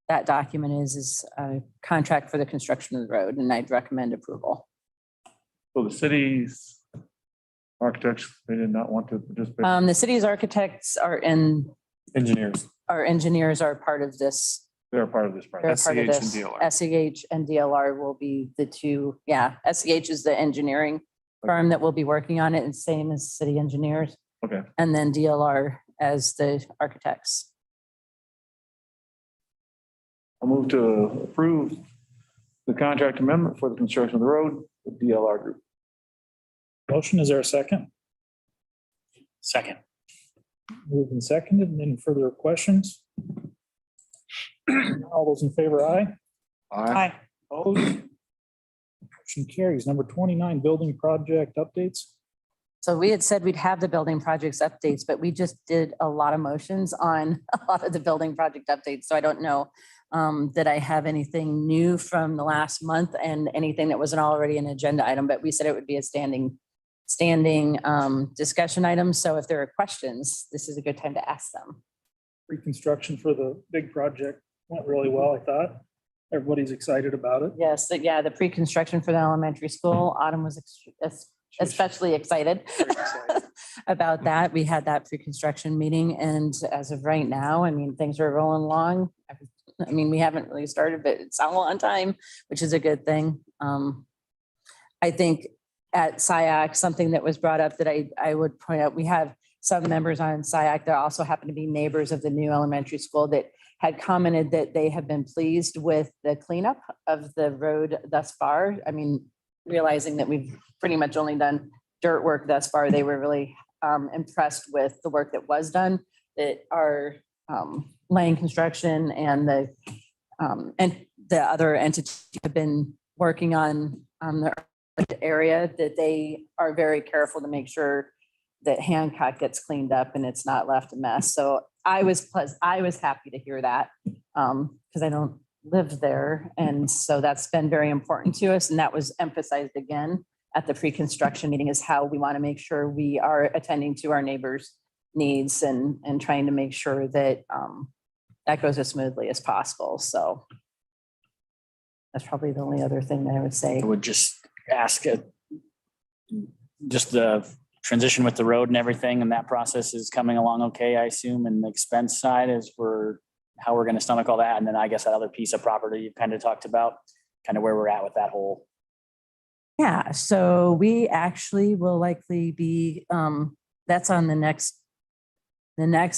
that document is a contract for the construction of the road, and I'd recommend approval. So the city's architects, they did not want to participate. The city's architects Engineers. our engineers are part of this. They're part of this They're project. part of SCH and this. DLR. SCH and DLR will be the two, yeah, SCH is the engineering firm that will be working on it, and same as city engineers. Okay. And then DLR as the architects. I'll move to approve the contract amendment for the construction of the road with DLR Group. Motion, is there a second? Second. Moved and seconded. Any further questions? All those in favor, aye. Aye. Opposed? Motion carries. Number 29, building project updates. So we had said we'd have the building projects updates, but we just did a lot of motions on a lot of the building project updates. So I don't know that I have anything new from the last month and anything that wasn't already an agenda item, but we said it would be a standing discussion item. So if there are questions, this is a good time to ask them. Reconstruction for the big project went really well, I thought. Everybody's excited about it. Yes, the pre-construction for the elementary school, Autumn was especially excited Very excited. about that. We had that pre-construction meeting, and as of right now, I mean, things are rolling along. I mean, we haven't really started, but it's all on time, which is a good thing. I think at SiAC, something that was brought up that I would point out, we have some members on SiAC that also happen to be neighbors of the new elementary school that had commented that they have been pleased with the cleanup of the road thus far. I mean, realizing that we've pretty much only done dirt work thus far, they were really impressed with the work that was done, that our Lane Construction and the other entities have been working on the area, that they are very careful to make sure that Hancock gets cleaned up and it's not left a mess. So I was happy to hear that, because I don't live there. And so that's been very important to us. And that was emphasized again at the pre-construction meeting, is how we want to make sure we are attending to our neighbors' needs and trying to make sure that that goes as smoothly as possible. So that's probably the only other thing that I would say. I would just ask, just the transition with the road and everything, and that process is coming along okay, I assume, and the expense side is how we're going to stomach all that. And then I guess that other piece of property you've kind of talked about, kind of where we're at with that whole. Yeah, so we actually will likely be, that's on the next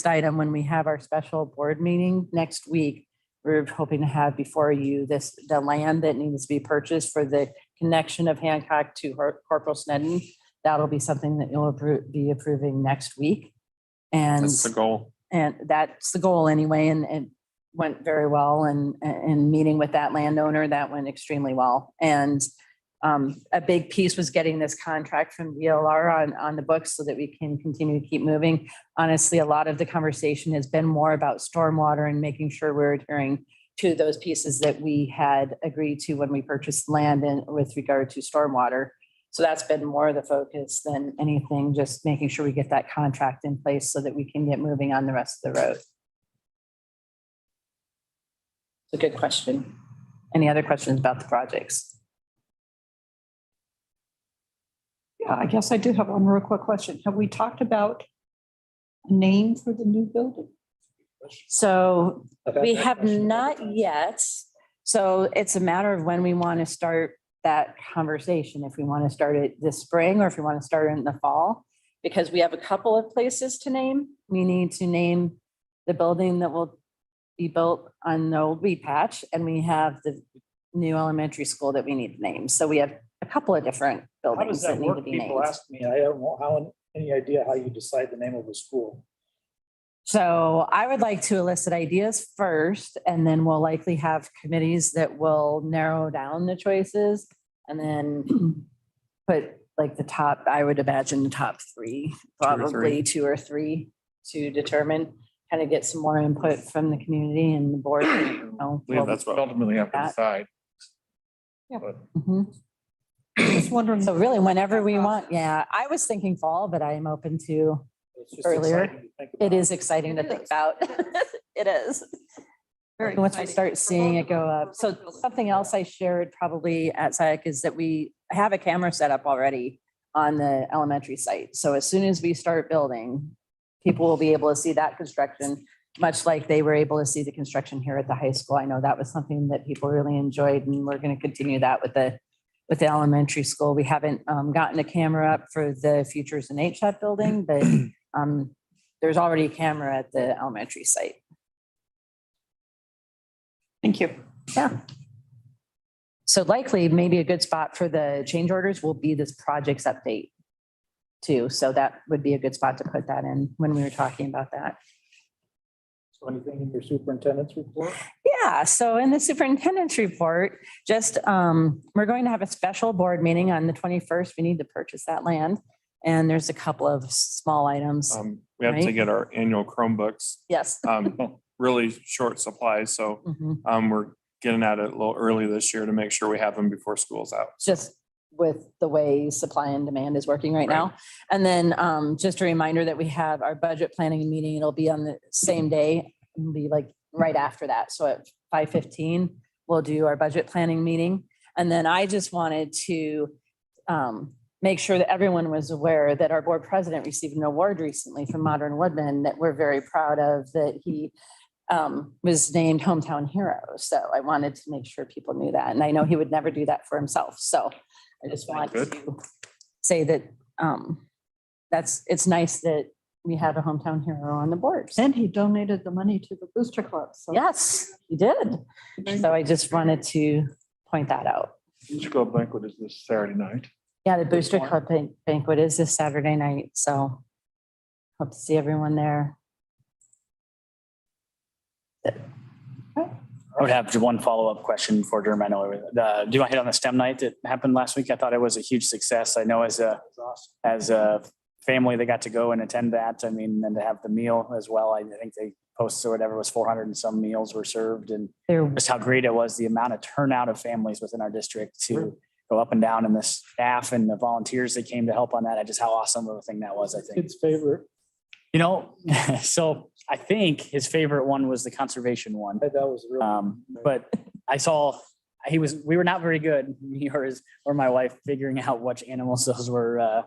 item when we have our special board meeting next week. We're hoping to have before you the land that needs to be purchased for the connection of Hancock to Corporal Snedden. That'll be something that you'll be approving next week. And That's the goal. And that's the goal anyway. And it went very well. And meeting with that landowner, that went extremely well. And a big piece was getting this contract from Dlr on the books so that we can continue to keep moving. Honestly, a lot of the conversation has been more about stormwater and making sure we're adhering to those pieces that we had agreed to when we purchased land and with regard to stormwater. So that's been more of the focus than anything, just making sure we get that contract in place so that we can get moving on the rest of the road. It's a good question. Any other questions about the projects? Yeah, I guess I do have one real quick question. Have we talked about a name for the new building? So we have not yet. So it's a matter of when we want to start that conversation, if we want to start it this spring or if we want to start it in the fall, because we have a couple of places to name. We need to name the building that will be built on the old weed patch, and we have the new elementary school that we need to name. So we have a couple of different How buildings does that that need to work? be People named. ask me, I don't know any idea how you decide the name of a school. So I would like to elicit ideas first, and then we'll likely have committees that will narrow down the choices and then put like the top, I would imagine the top three, probably two or three to determine, kind of get some more input from the community and the board. You know, I believe that's what ultimately have to that. decide. Yeah. But Mhm. Just wondering. So really, whenever we want, yeah, I was thinking fall, but I am open to, It's just Earlier. exciting to think about. it is exciting to think about. It is. Very Once we exciting. start seeing it go up. So something else I shared probably at SAC is that we have a camera set up already on the elementary site. So as soon as we start building, people will be able to see that construction, much like they were able to see the construction here at the high school. I know that was something that people really enjoyed, and we're going to continue that with the elementary school. We haven't gotten a camera up for the Futures and HSAT building, but there's already a camera at the elementary site. Thank you. Yeah. So likely, maybe a good spot for the change orders will be this projects update too. So that would be a good spot to put that in when we were talking about that. So anything in your superintendent's report? Yeah, so in the superintendent's report, just, we're going to have a special board meeting on the 21st. We need to purchase that land. And there's a couple of small items. We have to Right. get our annual Chromebooks, Yes. really short supply. So Mhm. we're getting at it a little early this year to make sure we have them before school's out. Just with the way supply and demand is working right now. And then just a reminder that we have our budget planning meeting. It'll be on the same day. It'll be like right after that. So at 5:15, we'll do our budget planning meeting. And then I just wanted to make sure that everyone was aware that our board president received an award recently from Modern Woodman that we're very proud of, that he was named Hometown Hero. So I wanted to make sure people knew that. And I know he would never do that for himself. So I just want to say that it's nice that we have a hometown hero on the board. And he donated the money to the Booster Club. So Yes, he did. So I just wanted to point that out. School banquet is this Saturday night. Yeah, the Booster Club banquet is this Saturday night. So hope to see everyone there. I would have one follow-up question for Derm. I know, do you want to hit on the STEM night that happened last week? I thought it was a huge success. I know as a family that got to go and attend that, I mean, and to have the meal as well. I think they posted or whatever was 400 and some meals were served, and There, just how great it was, the amount of turnout of families within our district to go up and down, and the staff and the volunteers that came to help on that. Just how awesome of a thing that was, I think. Kid's favorite. You know, so I think his favorite one was the conservation one. That was really. But I saw we were not very good, me or my wife, figuring out which animals those were,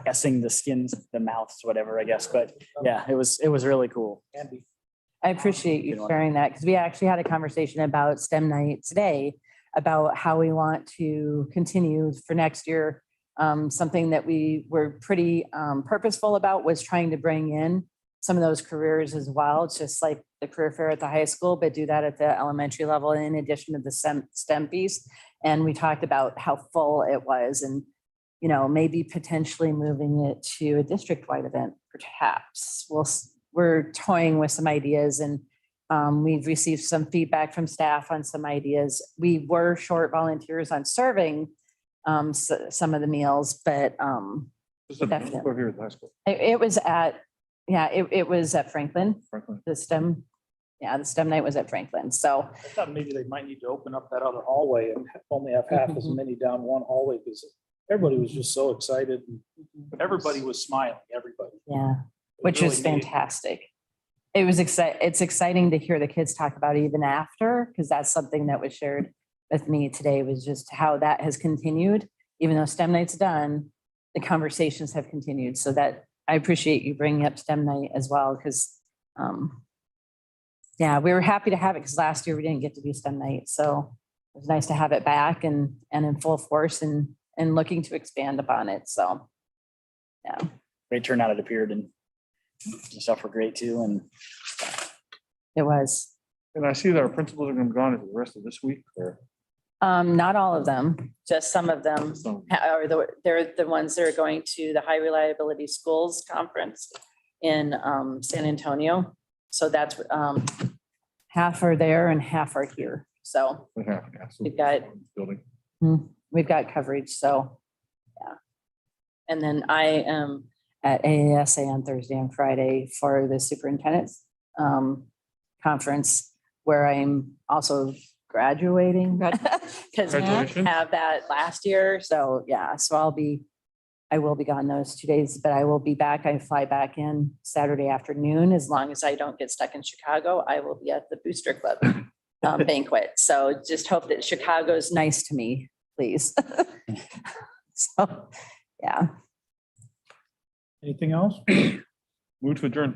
guessing the skins, the mouths, whatever, I guess. But yeah, it was really cool. Andy. I appreciate you sharing that because we actually had a conversation about STEM night today about how we want to continue for next year. Something that we were pretty purposeful about was trying to bring in some of those careers as well, just like the career fair at the high school, but do that at the elementary level in addition to the STEM piece. And we talked about how full it was and, you know, maybe potentially moving it to a district-wide event, perhaps. We're toying with some ideas and we've received some feedback from staff on some ideas. We were short volunteers on serving some of the meals, but definitely. Here at the high school. It was at, it was at Franklin, Franklin. the STEM night was at Franklin. So I thought maybe they might need to open up that other hallway and only have half as many down one hallway because everybody was just so excited. And everybody was smiling, everybody. yeah, which really is neat. fantastic. It was it's exciting to hear the kids talk about it even after, because that's something that was shared with me today, was just how that has continued. Even though STEM night's done, the conversations have continued. So that I appreciate you bringing up STEM night as well, because yeah, we were happy to have it because last year we didn't get to do STEM night. So it was nice to have it back and in full force and looking to expand upon it. So yeah. Great turnout it appeared, and the stuff were great too. And It was. And I see that our principals are going to be gone for the rest of this week, or Not all of them, just some of them some. they're the ones that are going to the High Reliability Schools Conference in San Antonio. So that's half are there and half are here. So We've got- Building. we've got coverage. So yeah. And then I am at AASA on Thursday and Friday for the superintendent's conference, where I'm also graduating because we didn't have that last year. So yeah, so I will be gone those 2 days, but I will be back. I fly back in Saturday afternoon. As long as I don't get stuck in Chicago, I will be at the Booster Club banquet. So just hope that Chicago's nice to me, please. So, yeah. Anything else? Move to adjourn.